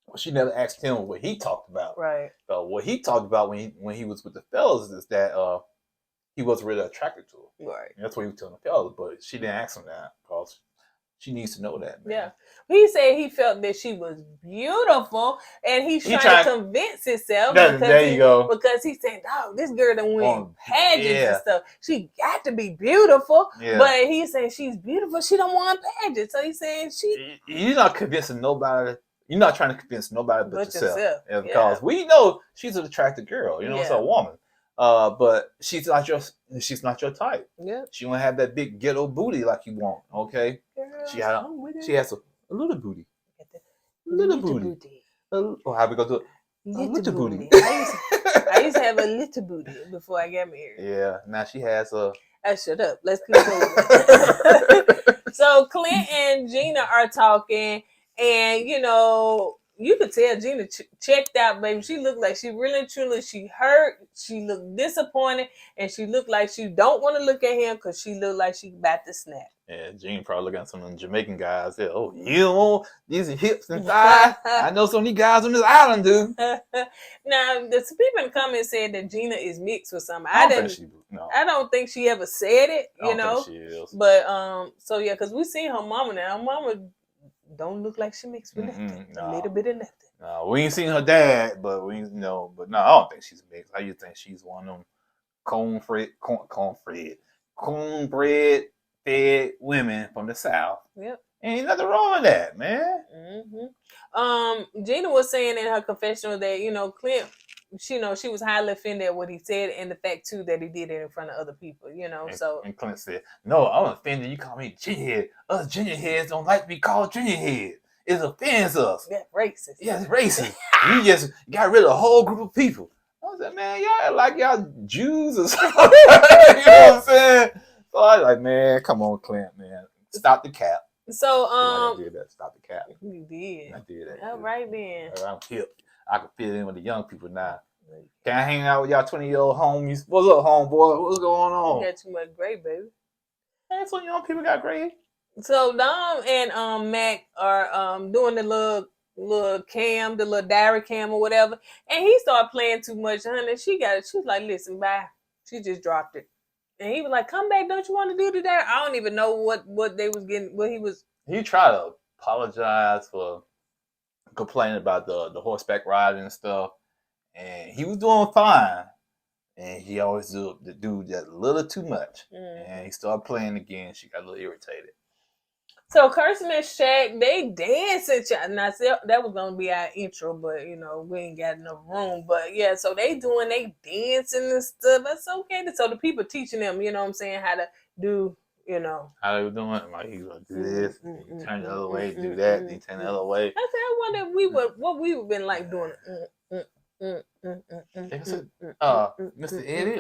Well, she never asked him what he talked about. Right. What he talked about when he was with the fellas is that he wasn't really attracted to her. Right. And that's what he was telling the fellas, but she didn't ask him that because she needs to know that. Man. Yeah. He said he felt that she was beautiful, and he's trying to convince himself. Because he said, "Dog, this girl done win pageants and stuff. She got to be beautiful." Yeah. But he's saying she's beautiful. She don't want pageants. So he's saying you're not convincing nobody. You're not trying to convince nobody but yourself. Because we know she's an attractive girl. It's a woman. But she's not your type. Yeah. She don't have that big ghetto booty like you want. Okay. Girl, she has a little booty. Little booty. How we go to it? Little booty. I used to have a little booty before I got married. Yeah. Now she has a. Shut up. Let's keep going. So Clint and Gina are talking. And, you could tell Gina checked out, baby. She looked like she really, truly, she hurt. She looked disappointed. And she looked like she don't want to look at him because she looked like she about to snap. Yeah, Gina probably looking at some of them Jamaican guys. There. Oh, these are hips and thighs. I know some of these guys on this island do. Now, the people in the comments said that Gina is mixed with something. I don't think she ever said it, I don't think she is. But, so yeah, because we seen her mama now. Her mama don't look like she mixed with nothing. A little bit of nothing. No, we ain't seen her dad, but I don't think she's mixed. I just think she's one of them cornbread fed women from the South. Yep. Ain't nothing wrong with that, man. Mm-hmm. Gina was saying in her confessional that, Clint, she was highly offended at what he said and the fact, too, that he did it in front of other people, And Clint said, no, I'm offended. You call me ginger head. Us ginger heads don't like to be called ginger head. it offends us. Yeah, racist. Yeah, it's racist. You just got rid of a whole group of people. I was like, man, y'all like y'all Jews or something. You know what I'm saying? So I was like, man, come on, Clint, man. Stop the cap. So I did that. Stop the cap. you did. I did that. All right then. I'm hip. I can fit in with the young people now. Can I hang out with y'all 20-year-old homies? What's up, homeboy? What's going on? You got too much gray, baby. Hey, some young people got gray. So Dom and Mac are doing the little cam, the little diary cam or whatever, and he started playing too much, honey. She was like, listen, bye. She just dropped it. And he was like, come back, don't you want to do the diary? I don't even know what they was getting, what he was. He tried to apologize for complaining about the horseback riding and stuff. And he was doing fine. And he always do that a little too much. And he started playing again. She got a little irritated. So Kirsten and Shaq, they dancing. Now, that was going to be our intro, but, we ain't got enough room. But, yeah, so they dancing and stuff. That's okay. So the people teaching them, you know what I'm saying, how to do, How they were doing? Like, he was going to do this, turn the other way, do that, then turn the other way. I wonder what we would been like doing. Mr. Eddie,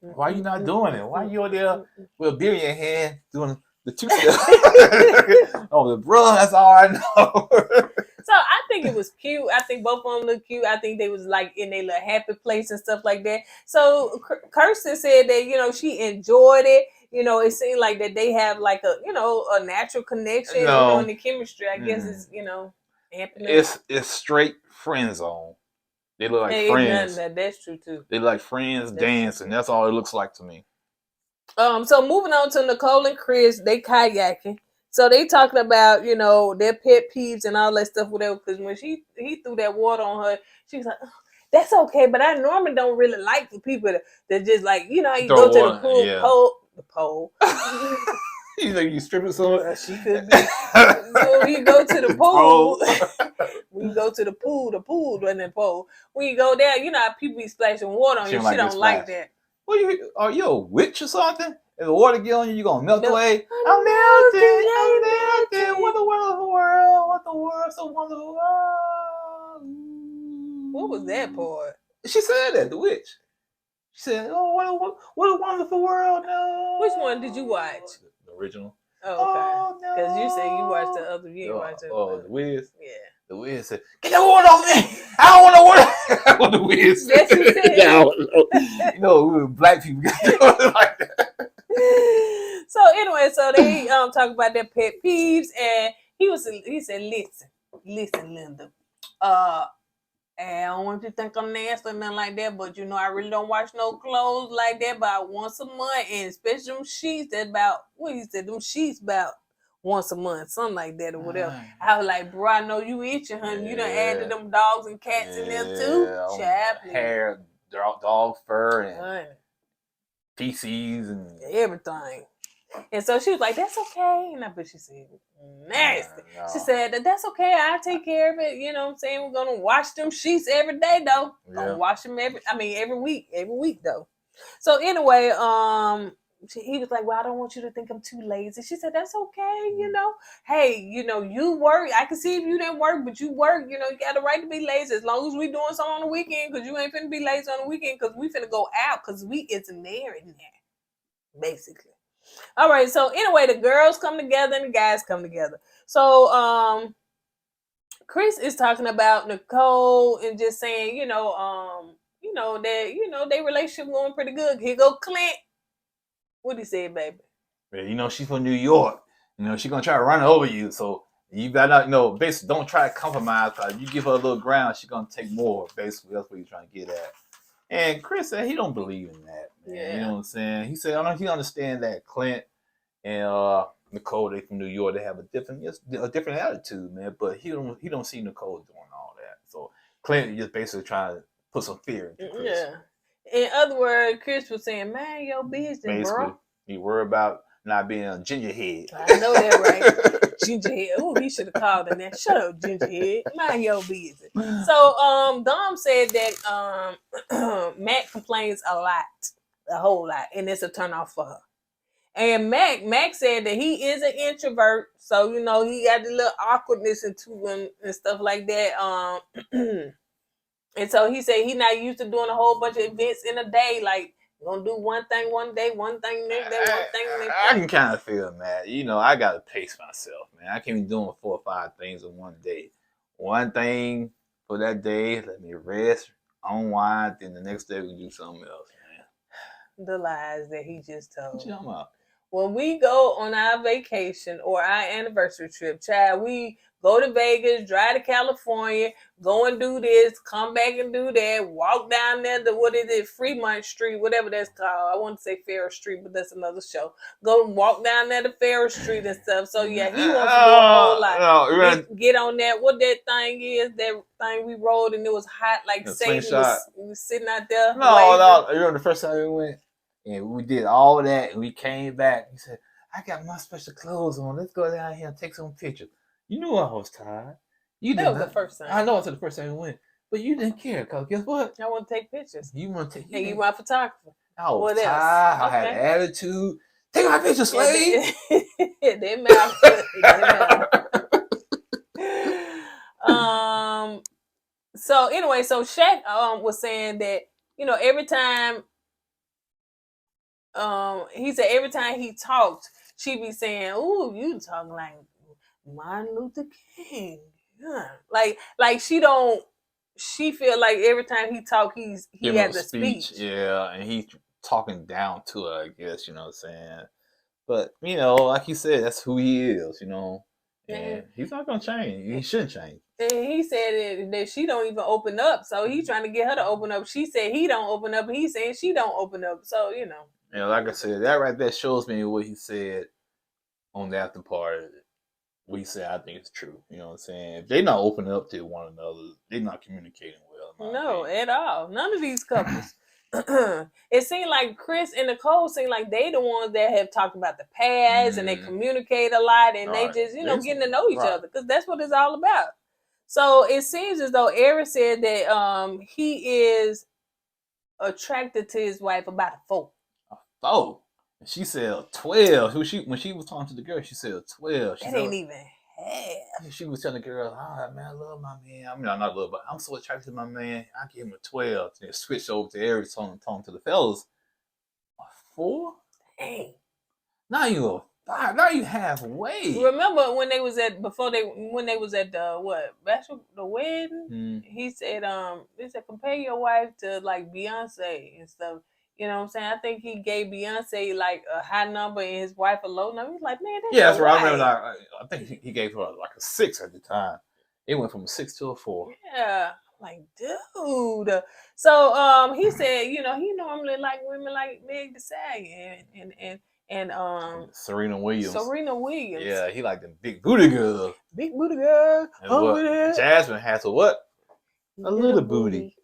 why you not doing it? Why you over there with a beer in your hand doing the two-step? Oh, the bro, that's all I know. So I think it was cute. I think both of them look cute. I think they was like in their little happy place and stuff like that. So Kirsten said that, she enjoyed it. It seemed like that they have like a natural connection, and the chemistry. I guess it's, happening. It's straight friend zone. They look like friends. That's true too. They look like friends dancing. That's all it looks like to me. So moving on to Nicole and Chris, they kayaking. So they talking about, their pet peeves and all that stuff, whatever. Because when he threw that water on her, she was like, oh, "That's okay," but I normally don't really like for people that just like, you go to the pool, yeah. the pole. You think you stripping someone? She could be. So you go to the pool. When you go to the pool and the pole. When you go there, how people be splashing water on you. She don't like that. Well, are you a witch or something? If the water get on you, you gonna melt away. I'm melting. What a wonderful world. What the world so wonderful. What was that part? She said that, the witch. She said, "Oh, what a wonderful world." No. Which one did you watch? The original. Oh, okay. Because you said you watched the other. You watched it. Oh, the Wiz. Yeah. The Wiz said, "Get that water off me! I don't want no water." That's what the Wiz said. That's what you said. Yeah, we black people like that. So anyway, so they talk about their pet peeves, and he said, "Listen, Linda. And I don't want you to think I'm nasty or nothing like that, but I really don't wash no clothes like that about once a month, and especially them sheets that about them sheets about once a month, something like that or whatever." I was like, "Bro, I know you itching, honey. You done added them dogs and cats in there too." Hair, dog fur, and feces and everything. And so she was like, "That's okay." And but she said, "Nasty." No. She said, "That's okay. I'll take care of it. You know what I'm saying? We're going to wash them sheets every day, though. Yeah. Gonna wash them every week, though." So anyway, he was like, "Well, I don't want you to think I'm too lazy." She said, "That's okay. Hey, you work. I can see if you didn't work, but you work. You got the right to be lazy as long as we doing something on the weekend, because you ain't finna be lazy on the weekend because we finna go out because we is married now, basically." All right, so anyway, the girls come together and the guys come together. So Chris is talking about Nicole and just saying, that their relationship going pretty good. Here go Clint. What he said, baby? Yeah, she's from New York. She's gonna try to run over you. So you better not, basically don't try to compromise. Cause you give her a little ground, she's gonna take more. Basically, that's what you're trying to get at. And Chris said he don't believe in that. Man. Yeah. You know what I'm saying? He said, he understand that Clint and Nicole, they from New York, they have a different attitude, man. But he don't see Nicole doing all that. So Clint is just basically trying to put some fear into Chris. Yeah. In other words, Chris was saying, "Man, your business, basically, bro. You worry about not being a gingerhead." I know that, right? Gingerhead. Oh, he should have called him that. Shut up, gingerhead. Mind your business. So, Dom said that Matt complains a whole lot, and it's a turnoff for her. And Mac said that he is an introvert, so you know he got the little awkwardness into him and stuff like that. And so he said he not used to doing a whole bunch of events in a day. Like gonna do one thing one day, one thing next day, one thing next day. I can kind of feel Matt. You know, I gotta pace myself, man. I can't be doing 4 or 5 things in one day. One thing for that day, let me rest, unwind, then the next day we do something else, man. The lies that he just told. What you talking about? When we go on our vacation or our anniversary trip, child, we go to Vegas, drive to California, go and do this, come back and do that, walk down there to, what is it, Fremont Street, whatever that's called. I want to say Ferris Street, but that's another show. Go walk down there to Ferris Street and stuff. So, yeah, he wants to do a whole lot. No, get on that, what that thing is, that thing we rode and it was hot, like Satan was sitting out there. No, you remember the first time we went? And we did all that, and we came back. He said, I got my special clothes on. Let's go down here and take some pictures. You knew I was tired. That was the first time. I know it's the first time we went. But you didn't care, because guess what? I want to take pictures. You want to take pictures. And you want a photographer. I was tired. I had attitude. Take my picture, slave. They matter. So anyway, so Shaq was saying that, you know, every time he said every time he talked, she be saying, "Ooh, you talking like Martin Luther King." Yeah. Like she feel like every time he talk, he has a speech. Yeah, and he's talking down to her, I guess, you know what I'm saying? But, you know, like you said, that's who he is, you know. And he's not gonna change. He shouldn't change. And he said that she don't even open up, so he's trying to get her to open up. She said he don't open up, and he's saying she don't open up. So, you know. You know, like I said, that right there shows me what he said on the after party. What he said, I think it's true. You know what I'm saying? If they're not opening up to one another, they're not communicating well. No, at all. None of these couples. It seemed like Chris and Nicole seem like they the ones that have talked about the past and they communicate a lot and they just, you know, getting to know each other, because that's what it's all about. So it seems as though Aaron said that he is attracted to his wife about a 4. Oh, she said 12. When she was talking to the girl, she said 12. That ain't even half. She was telling the girl, "Oh man, I love my man. I mean, I'm not love, but I'm so attracted to my man. I give him a 12." Then switched over to Eric talking to the fellas. A 4? Dang. Now you a 5. Now you halfway. Remember when they was at the wedding? He said compare your wife to like Beyonce and stuff. You know what I'm saying? I think he gave Beyonce like a high number and his wife a low number. He's like, man, that's right. I remember. I think he gave her like a 6 at the time. It went from a 6 to a 4. Yeah, like dude. So he said, you know, he normally like women like Meg Thee Stallion and Serena Williams. Yeah, he like them big booty girls. Big booty girl. Jasmine has a what? A little booty.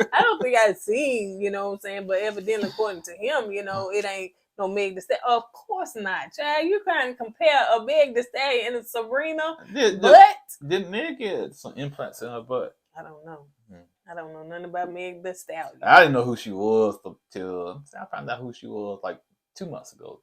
I don't think I've seen, you know what I'm saying, but evidently according to him, you know, it ain't no Meg Thee Stallion. Of course not, child. You can't compare a Meg Thee Stallion and a Serena. Did Meg get some implants in her butt? I don't know. I don't know nothing about Meg Thee Stallion. I didn't know who she was till I found out who she was like 3 months ago.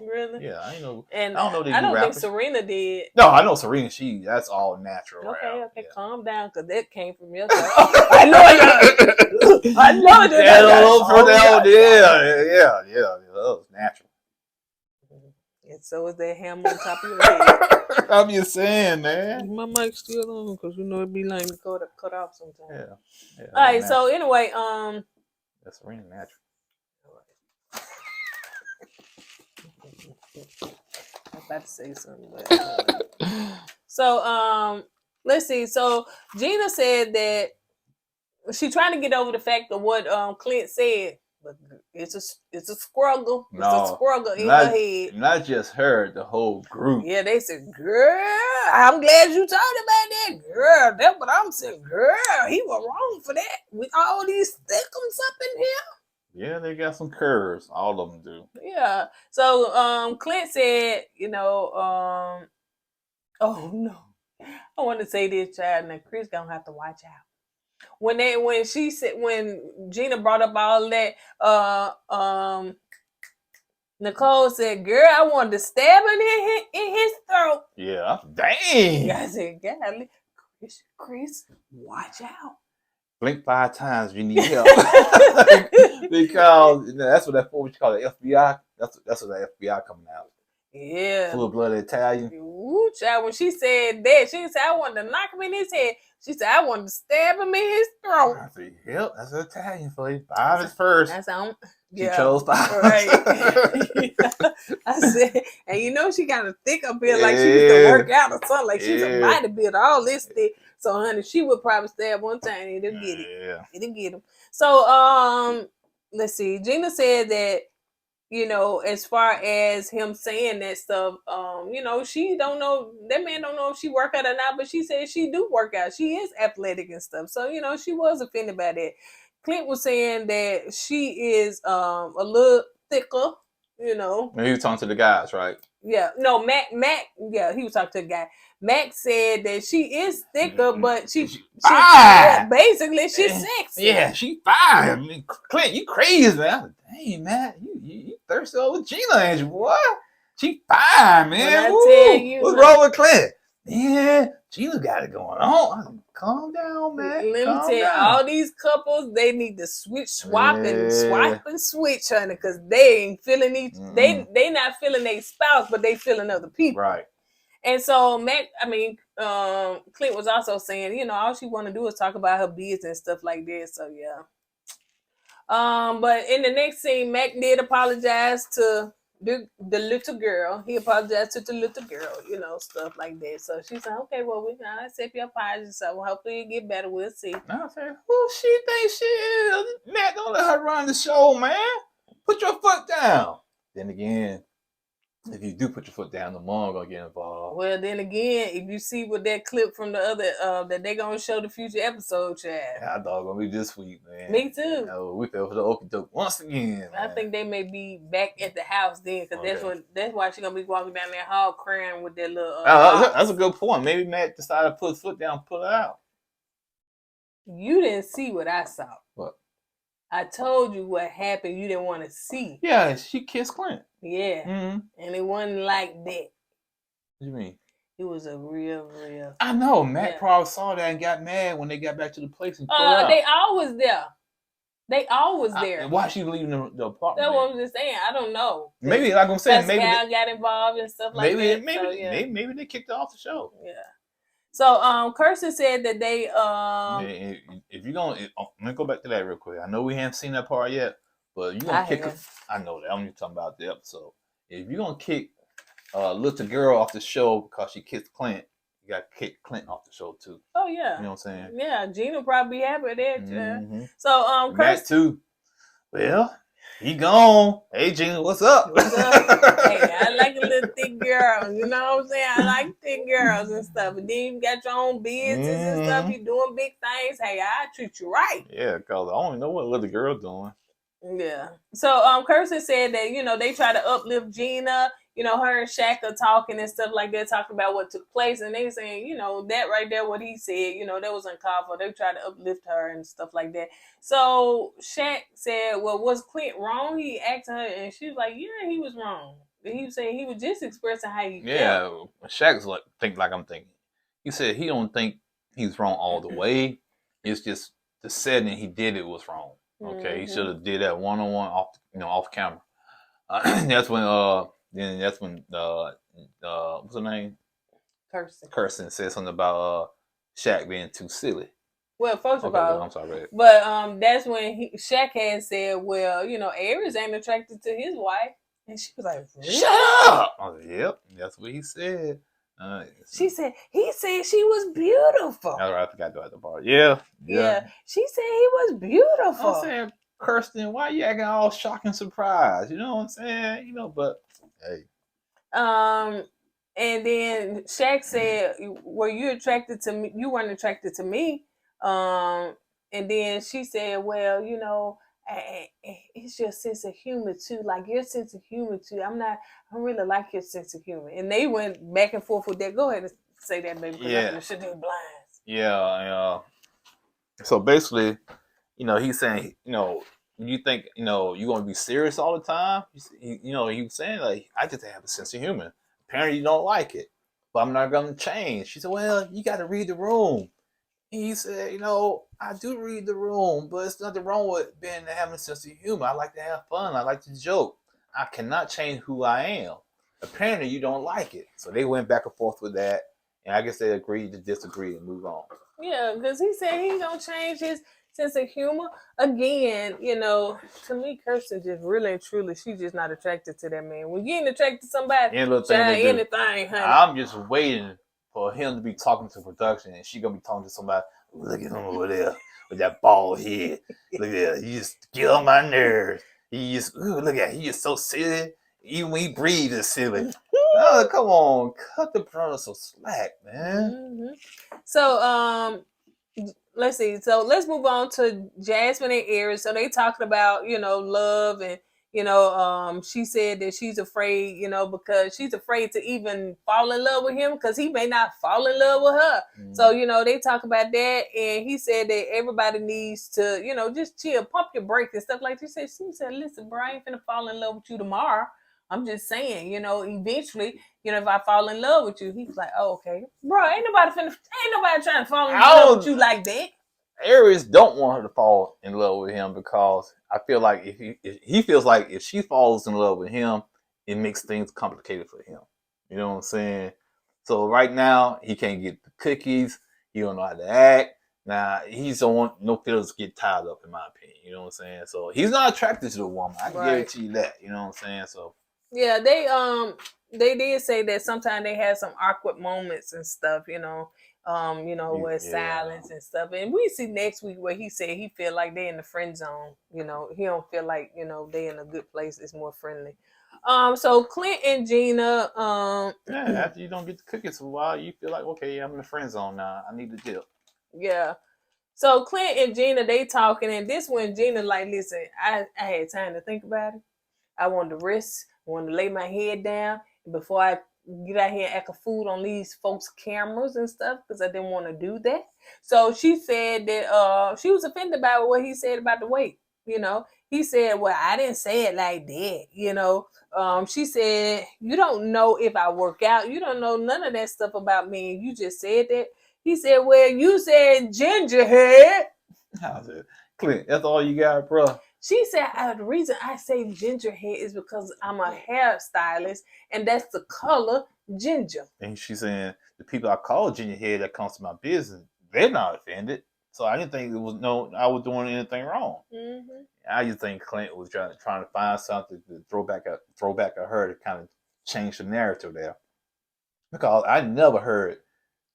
Really? Yeah, I didn't know. And I don't know. I don't think Serena did. No, I know Serena. That's all natural. Okay, yeah. Calm down, because that came from your side. I know it. I know it. Yeah. That was natural. And so is that ham on top of your head. I'm just saying, man. My mic's still on, because you know it'd be like cut off sometimes. Yeah. All right. So anyway, that's Serena natural. I was about to say something, but so let's see. So Gina said that she's trying to get over the fact of what Clint said, but it's a struggle. It's a struggle in her head. Not just her, the whole group. Yeah, they said, "Girl, I'm glad you talked about that, girl. That's what I'm saying, girl. He was wrong for that with all these thickums up in here." Yeah, they got some curves. All of them do. Yeah. So Clint said, you know, oh no, I want to say this, child. Now Chris gonna have to watch out. When Gina brought up all that, Nicole said, "Girl, I wanted to stab him in his throat." Yeah, dang. I said, "Golly, Chris, watch out." Blink 5 times if you need help. Because that's what that what you call the FBI. That's what the FBI coming out. Yeah. Full-blooded Italian. Ooh, child, when she said that, she said, "I wanted to knock him in his head." She said, "I wanted to stab him in his throat." I said, yep, that's an Italian for you. 5 is first. I said, She chose 5. Right. I said, and you know she got a thick up here, like she used to work out or something, like she's a bodybuilder, all this thick. So, honey, she would probably stab one time and it'll get it. Yeah. It'll get him. So, let's see. Gina said that, you know, as far as him saying that stuff, you know, she don't know, that man don't know if she work out or not, but she said she do work out. She is athletic and stuff. So, you know, she was offended by that. Clint was saying that she is a little thicker, you know. Maybe he was talking to the guys, right? Yeah. No, Mac, yeah, he was talking to the guy. Mac said that she is thicker, but she basically she's sexy. Yeah, she fine. I mean, Clint, you crazy, man. Dang, man, you thirsty over Gina, ain't you, boy? She fine, man. Tell you, what's wrong with Clint? Yeah, Gina got it going on. I said, calm down, man. Let me tell you, all these couples, they need to swap and switch, honey, because they ain't feeling each. They not feeling their spouse, but they feeling other people. Right. And so Clint was also saying, you know, all she want to do is talk about her business and stuff like that. So yeah. But in the next scene, Mac did apologize to the little girl. He apologized to the little girl, you know, stuff like that. So she said, "Okay, well, we can accept your apology. So hopefully you get better. We'll see." I said, "Who she thinks she is? Mac, don't let her run the show, man. Put your foot down." Then again, if you do put your foot down, the mom gonna get involved. Well, then again, if you see with that clip from the other that they gonna show the future episode, child. Yeah, I thought it was gonna be this week, man. Me too. You know, we fell for the okie doke once again. I think they may be back at the house then, because that's why she's gonna be walking down that hall crying with that little. That's a good point. Maybe Matt decided to put his foot down, and pull it out. You didn't see what I saw. What? I told you what happened. You didn't want to see. Yeah, she kissed Clint. Yeah, and it wasn't like that. What do you mean? It was a real. I know. Matt probably saw that and got mad when they got back to the place and pulled out. They always there. They always there. Why she leaving the apartment? That's what I'm just saying. I don't know. Maybe, like I'm saying, maybe Pascal got involved and stuff like that. Maybe they kicked her off the show. Yeah. So, Kirsten said that they if you're gonna, let me go back to that real quick. I know we haven't seen that part yet, but you're gonna kick her. I know that. I'm just talking about the episode. If you're gonna kick little girl off the show because she kissed Clint, you got to kick Clint off the show too. Oh yeah. You know what I'm saying? Yeah, Gina probably be happy with that. So Kirsten Matt too. Well, he gone. Hey Gina, what's up? What's up? Hey, I like a little thick girl. You know what I'm saying? I like thick girls and stuff. And then you got your own business and stuff. You doing big things. Hey, I treat you right. Yeah, because I don't know what little girl doing. Yeah. So Kirsten said that, you know, they try to uplift Gina. You know, her and Shaq are talking and stuff like that, talking about what took place. And they saying, you know, that right there, what he said, you know, that was uncalled for. They tried to uplift her and stuff like that. So Shaq said, well, was Clint wrong? He asked her, and she was like, yeah, he was wrong. He was saying he was just expressing how he felt. Shaq's like I'm thinking. He said he don't think he's wrong all the way. It's just the setting he did it was wrong. Okay, he should have did that one-on-one off camera. That's when what's her name? Kirsten said something about Shaq being too silly. Well, first of all, I'm sorry. But that's when Shaq had said, well, you know, Aries ain't attracted to his wife, and she was like, really? Shut up! I was like, yep, that's what he said. He said she was beautiful. That's right, I forgot to do the part. Yeah. She said he was beautiful. I'm saying, Kirsten, why you acting all shocked and surprised? You know what I'm saying? You know, but hey. And then Shaq said, "Were you attracted to me? You weren't attracted to me." And then she said, "Well, you know, it's your sense of humor too. Like your sense of humor too. I really like your sense of humor." And they went back and forth with that. Go ahead and say that, baby. Yeah. Should be blinds. Yeah. So basically, you know, he's saying, you know, you think, you know, you're gonna be serious all the time. You know, he was saying like, I just have a sense of humor. Apparently, you don't like it, but I'm not gonna change. She said, well, you got to read the room. And he said, you know, I do read the room, but it's nothing wrong with being having a sense of humor. I like to have fun. I like to joke. I cannot change who I am. Apparently, you don't like it. So they went back and forth with that, and I guess they agreed to disagree and move on. Yeah, because he said he gonna change his sense of humor. Again, you know, to me, Kirsten just really and truly, she's just not attracted to that man. When you ain't attracted to somebody, Any little thing try they do. anything, honey. I'm just waiting for him to be talking to production, and she gonna be talking to somebody. Look at him over there with that bald head. Look at that. He just get on my nerves. He just look at. He is so silly. Even when he breathes, is silly. Oh, come on, cut the brother some slack, man. So, let's see. So let's move on to Jasmine and Aaron. So they talking about, you know, love and, you know, she said that she's afraid, you know, because she's afraid to even fall in love with him because he may not fall in love with her. So, you know, they talk about that, and he said that everybody needs to, you know, just chill, pump your brakes and stuff like that. She said, listen, bro, I ain't finna fall in love with you tomorrow. I'm just saying, you know, eventually, you know, if I fall in love with you, he's like, oh, okay. Bro, ain't nobody trying to fall in love with you like that. Aries don't want her to fall in love with him because I feel like if he feels like if she falls in love with him, it makes things complicated for him. You know what I'm saying? So right now he can't get the cookies. He don't know how to act. Now he's don't want no feelings to get tied up, in my opinion. You know what I'm saying? So he's not attracted to the woman. I can guarantee you that. You know what I'm saying? So yeah, they did say that sometimes they had some awkward moments and stuff, you know, with silence and stuff. And we see next week where he said he feel like they in the friend zone. You know, he don't feel like, you know, they in a good place. It's more friendly. So Clint and Gina, after you don't get the cookies for a while, you feel like, okay, I'm in the friend zone now. I need to dip. Yeah. So Clint and Gina, they talking, and this one Gina like, listen, I had time to think about it. I wanted to rest. I wanted to lay my head down before I get out here and act a fool on these folks' cameras and stuff because I didn't want to do that. So she said that she was offended by what he said about the weight. You know, he said, well, I didn't say it like that. You know, she said, you don't know if I work out. You don't know none of that stuff about me. You just said that. He said, well, you said ginger head. How's it? Clint, that's all you got, bro. She said, the reason I say ginger head is because I'm a hairstylist, and that's the color ginger. And she's saying the people I call ginger head that comes to my business, they're not offended. So I didn't think I was doing anything wrong. Mm-hmm. I just think Clint was trying to find something to throw back at her to kind of change the narrative there. Because I never heard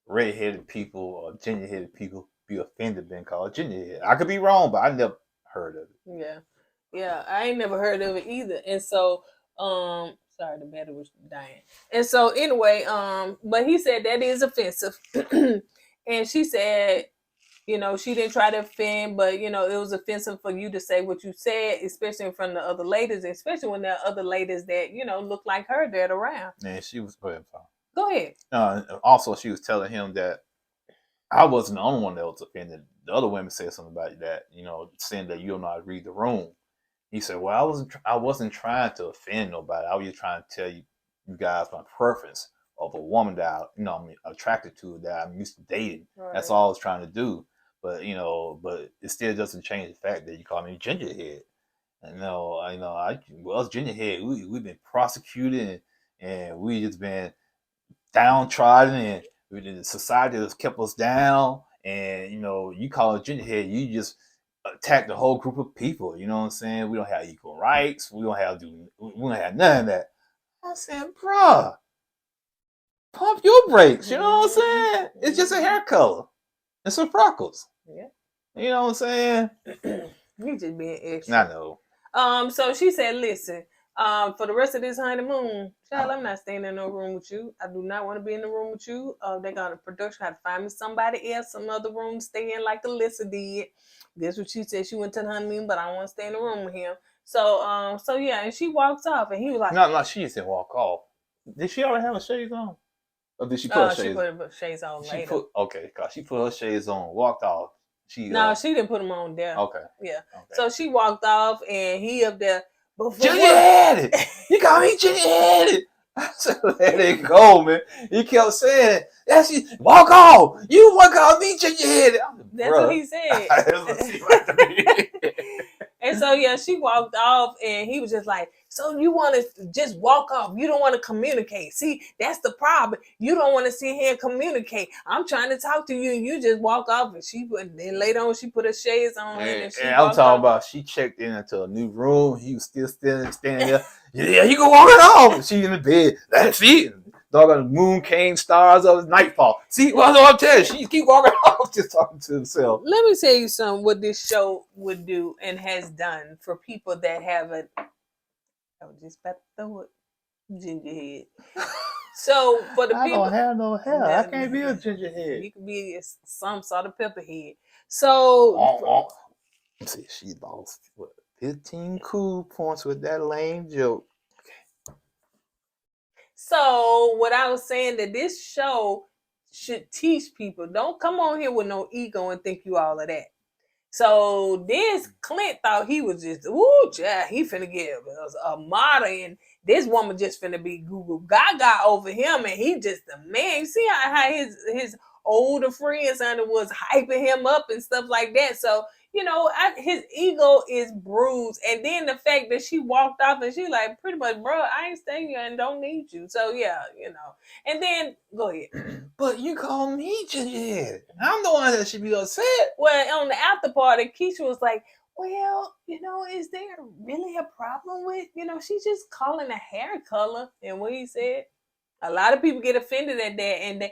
red-headed people or ginger-headed people be offended being called ginger-head. I could be wrong, but I never heard of it. Yeah, I ain't never heard of it either. And so, sorry, the battery was dying. And so anyway, but he said that is offensive. And she said, you know, she didn't try to offend, but you know, it was offensive for you to say what you said, especially in front of the other ladies, especially when there are other ladies that, you know, look like her that around. And she was Go ahead. Also, she was telling him that I wasn't the only one that was offended. The other women said something about that, you know, saying that you don't know how to read the room. He said, well, I wasn't trying to offend nobody. I was just trying to tell you guys my preference of a woman that I'm attracted to, that I'm used to dating. Right. That's all I was trying to do. But but it still doesn't change the fact that you call me gingerhead. And us gingerhead, we've been prosecuted and we just been downtrodden, and the society has kept us down. And you call it gingerhead, you just attack the whole group of people. You know what I'm saying? We don't have equal rights. We don't have none of that. I said, bruh, pump your brakes. You know what I'm saying? It's just a hair color and some freckles. Yeah. You know what I'm saying? You just being extra. I know. So she said, listen, for the rest of this honeymoon, child, I'm not staying in no room with you. I do not want to be in the room with you. They're going to production have to find me somebody else, some other room to stay in like Alyssa did. That's what she said. She went to the honeymoon, but I don't want to stay in the room with him. So yeah, and she walks off, and he was like, no, she didn't walk off. Did she already have her shades on? Or did she put her shades on? She put her shades on later. She put her shades on, walked off. No, she didn't put him on there. Okay. Yeah. Okay. So she walked off, and he up there. Ginger-headed. You call me ginger-headed. I said, let it go, man. He kept saying it. That's you. Walk off. You want to call me ginger-headed. That's what he said. And so, yeah, she walked off, and he was just like, so you want to just walk off. You don't want to communicate. See, that's the problem. You don't want to sit here and communicate. I'm trying to talk to you, and you just walk off. And then later on, she put her shades on. And I'm talking about she checked into a new room. He was still standing there. Yeah, you can walk it off. She in the bed. That's it. Dog on the moon came, stars of nightfall. See, what I'm telling you, she keep walking off, just talking to herself. Let me tell you something. What this show would do and has done for people that haven't. I was just about to throw it, ginger head. So for the people, I don't have no hair. I can't be a ginger head. You can be some sort of pepper head. So see, she lost 15 cool points with that lame joke. So what I was saying, that this show should teach people, don't come on here with no ego and think you all of that. So this Clint thought he was just, he finna get a model, and this woman just finna be Google Gaga over him, and he just a man. You see how his older friends under was hyping him up and stuff like that. So, you know, his ego is bruised. And then the fact that she walked off and she like, pretty much, bro, I ain't staying here and don't need you. So, yeah, you know. And then, go ahead. But you call me ginger. I'm the one that should be upset. Well, on the after party, Keisha was like, well, you know, is there really a problem with, you know, she's just calling a hair color. And what he said, a lot of people get offended at that, and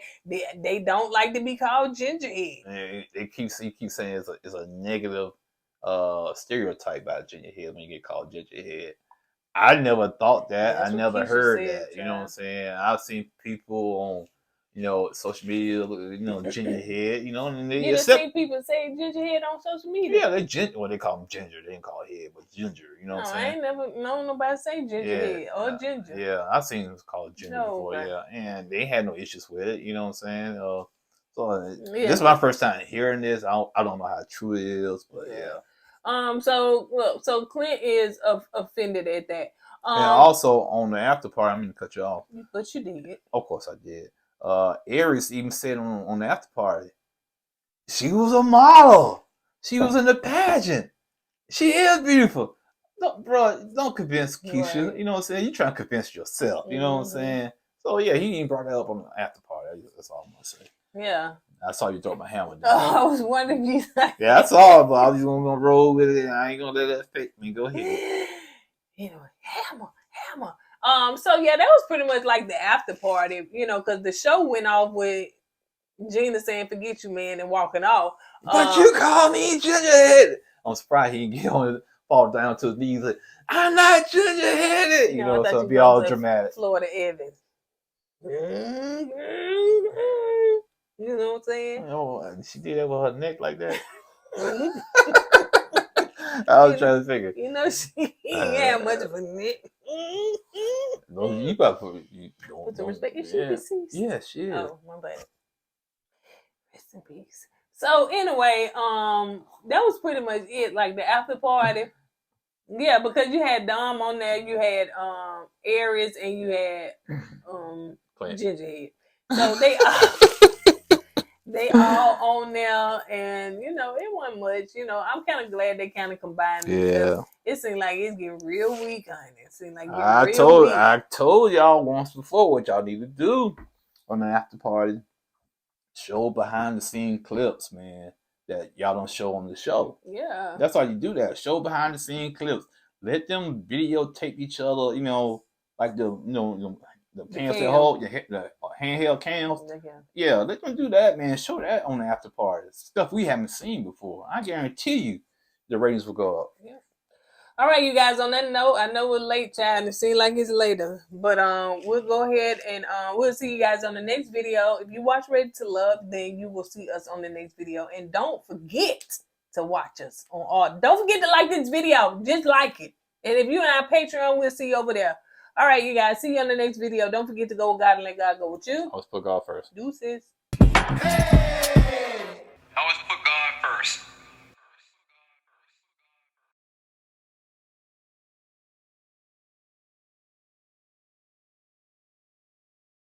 they don't like to be called gingerhead. And they keep saying it's a negative stereotype about gingerhead when you get called gingerhead. I never thought that. I never heard that. You know what I'm saying? I've seen people on, you know, social media, you know, gingerhead, you know, and you just see people say gingerhead on social media. Yeah, they call them ginger. They didn't call it head, but ginger. You know what I'm saying? I ain't never known nobody say gingerhead or ginger. Yeah, I've seen them called ginger before. Okay. Yeah, and they had no issues with it. You know what I'm saying? This is my first time hearing this. I don't know how true it is, but yeah. So Clint is offended at that. And also on the after party, I'm gonna cut you off. But you did. Of course I did. Aries even said on the after party, she was a model. She was in the pageant. She is beautiful. Don't convince Keisha. Right. You know what I'm saying? You trying to convince yourself. You know what I'm saying? So yeah, he even brought that up on the after party. That's all I'm gonna say. Yeah. I saw you throw my hammer down. Oh, I was wondering if you. Yeah, that's all. But I was just gonna roll with it, and I ain't gonna let that affect me. Go ahead. You know, hammer. So yeah, that was pretty much like the after party, you know, because the show went off with Gina saying "forget you, man" and walking off. But you call me gingerhead. I'm surprised he didn't get on it, fall down to his knees. Like, I'm not gingerheaded. You know, so be all dramatic. Florida Evans. You know what I'm saying? Oh, she did that with her neck like that. I was trying to figure. You know, she ain't had much of a neck. No, you got to put some respect. Is she deceased? Yeah, she is. Oh, my bad. Rest in peace. So anyway, that was pretty much it. Like the after party. Yeah, because you had Dom on there, you had Aries, and you had Gingerhead. So they all on there, and you know, it wasn't much. You know, I'm kind of glad they kind of combined it. Yeah. It seemed like it's getting real weak, honey. It seemed like I told y'all once before what y'all need to do on the after party. Show behind the scene clips, man, that y'all don't show on the show. Yeah. That's how you do that. Show behind the scene clips. Let them videotape each other, you know, like the cams that hold the handheld cams. Yeah, let them do that, man. Show that on the after party. Stuff we haven't seen before. I guarantee you the ratings will go up. Yeah. All right, you guys, on that note, I know we're late, child, and it seems like it's later. But we'll go ahead and we'll see you guys on the next video. If you watch Ready to Love, then you will see us on the next video. And don't forget to watch us on all. Don't forget to like this video. Just like it. And if you're on our Patreon, we'll see you over there. All right, you guys. See you on the next video. Don't forget to go with God and let God go with you. Let's put God first. Deuces. Hey!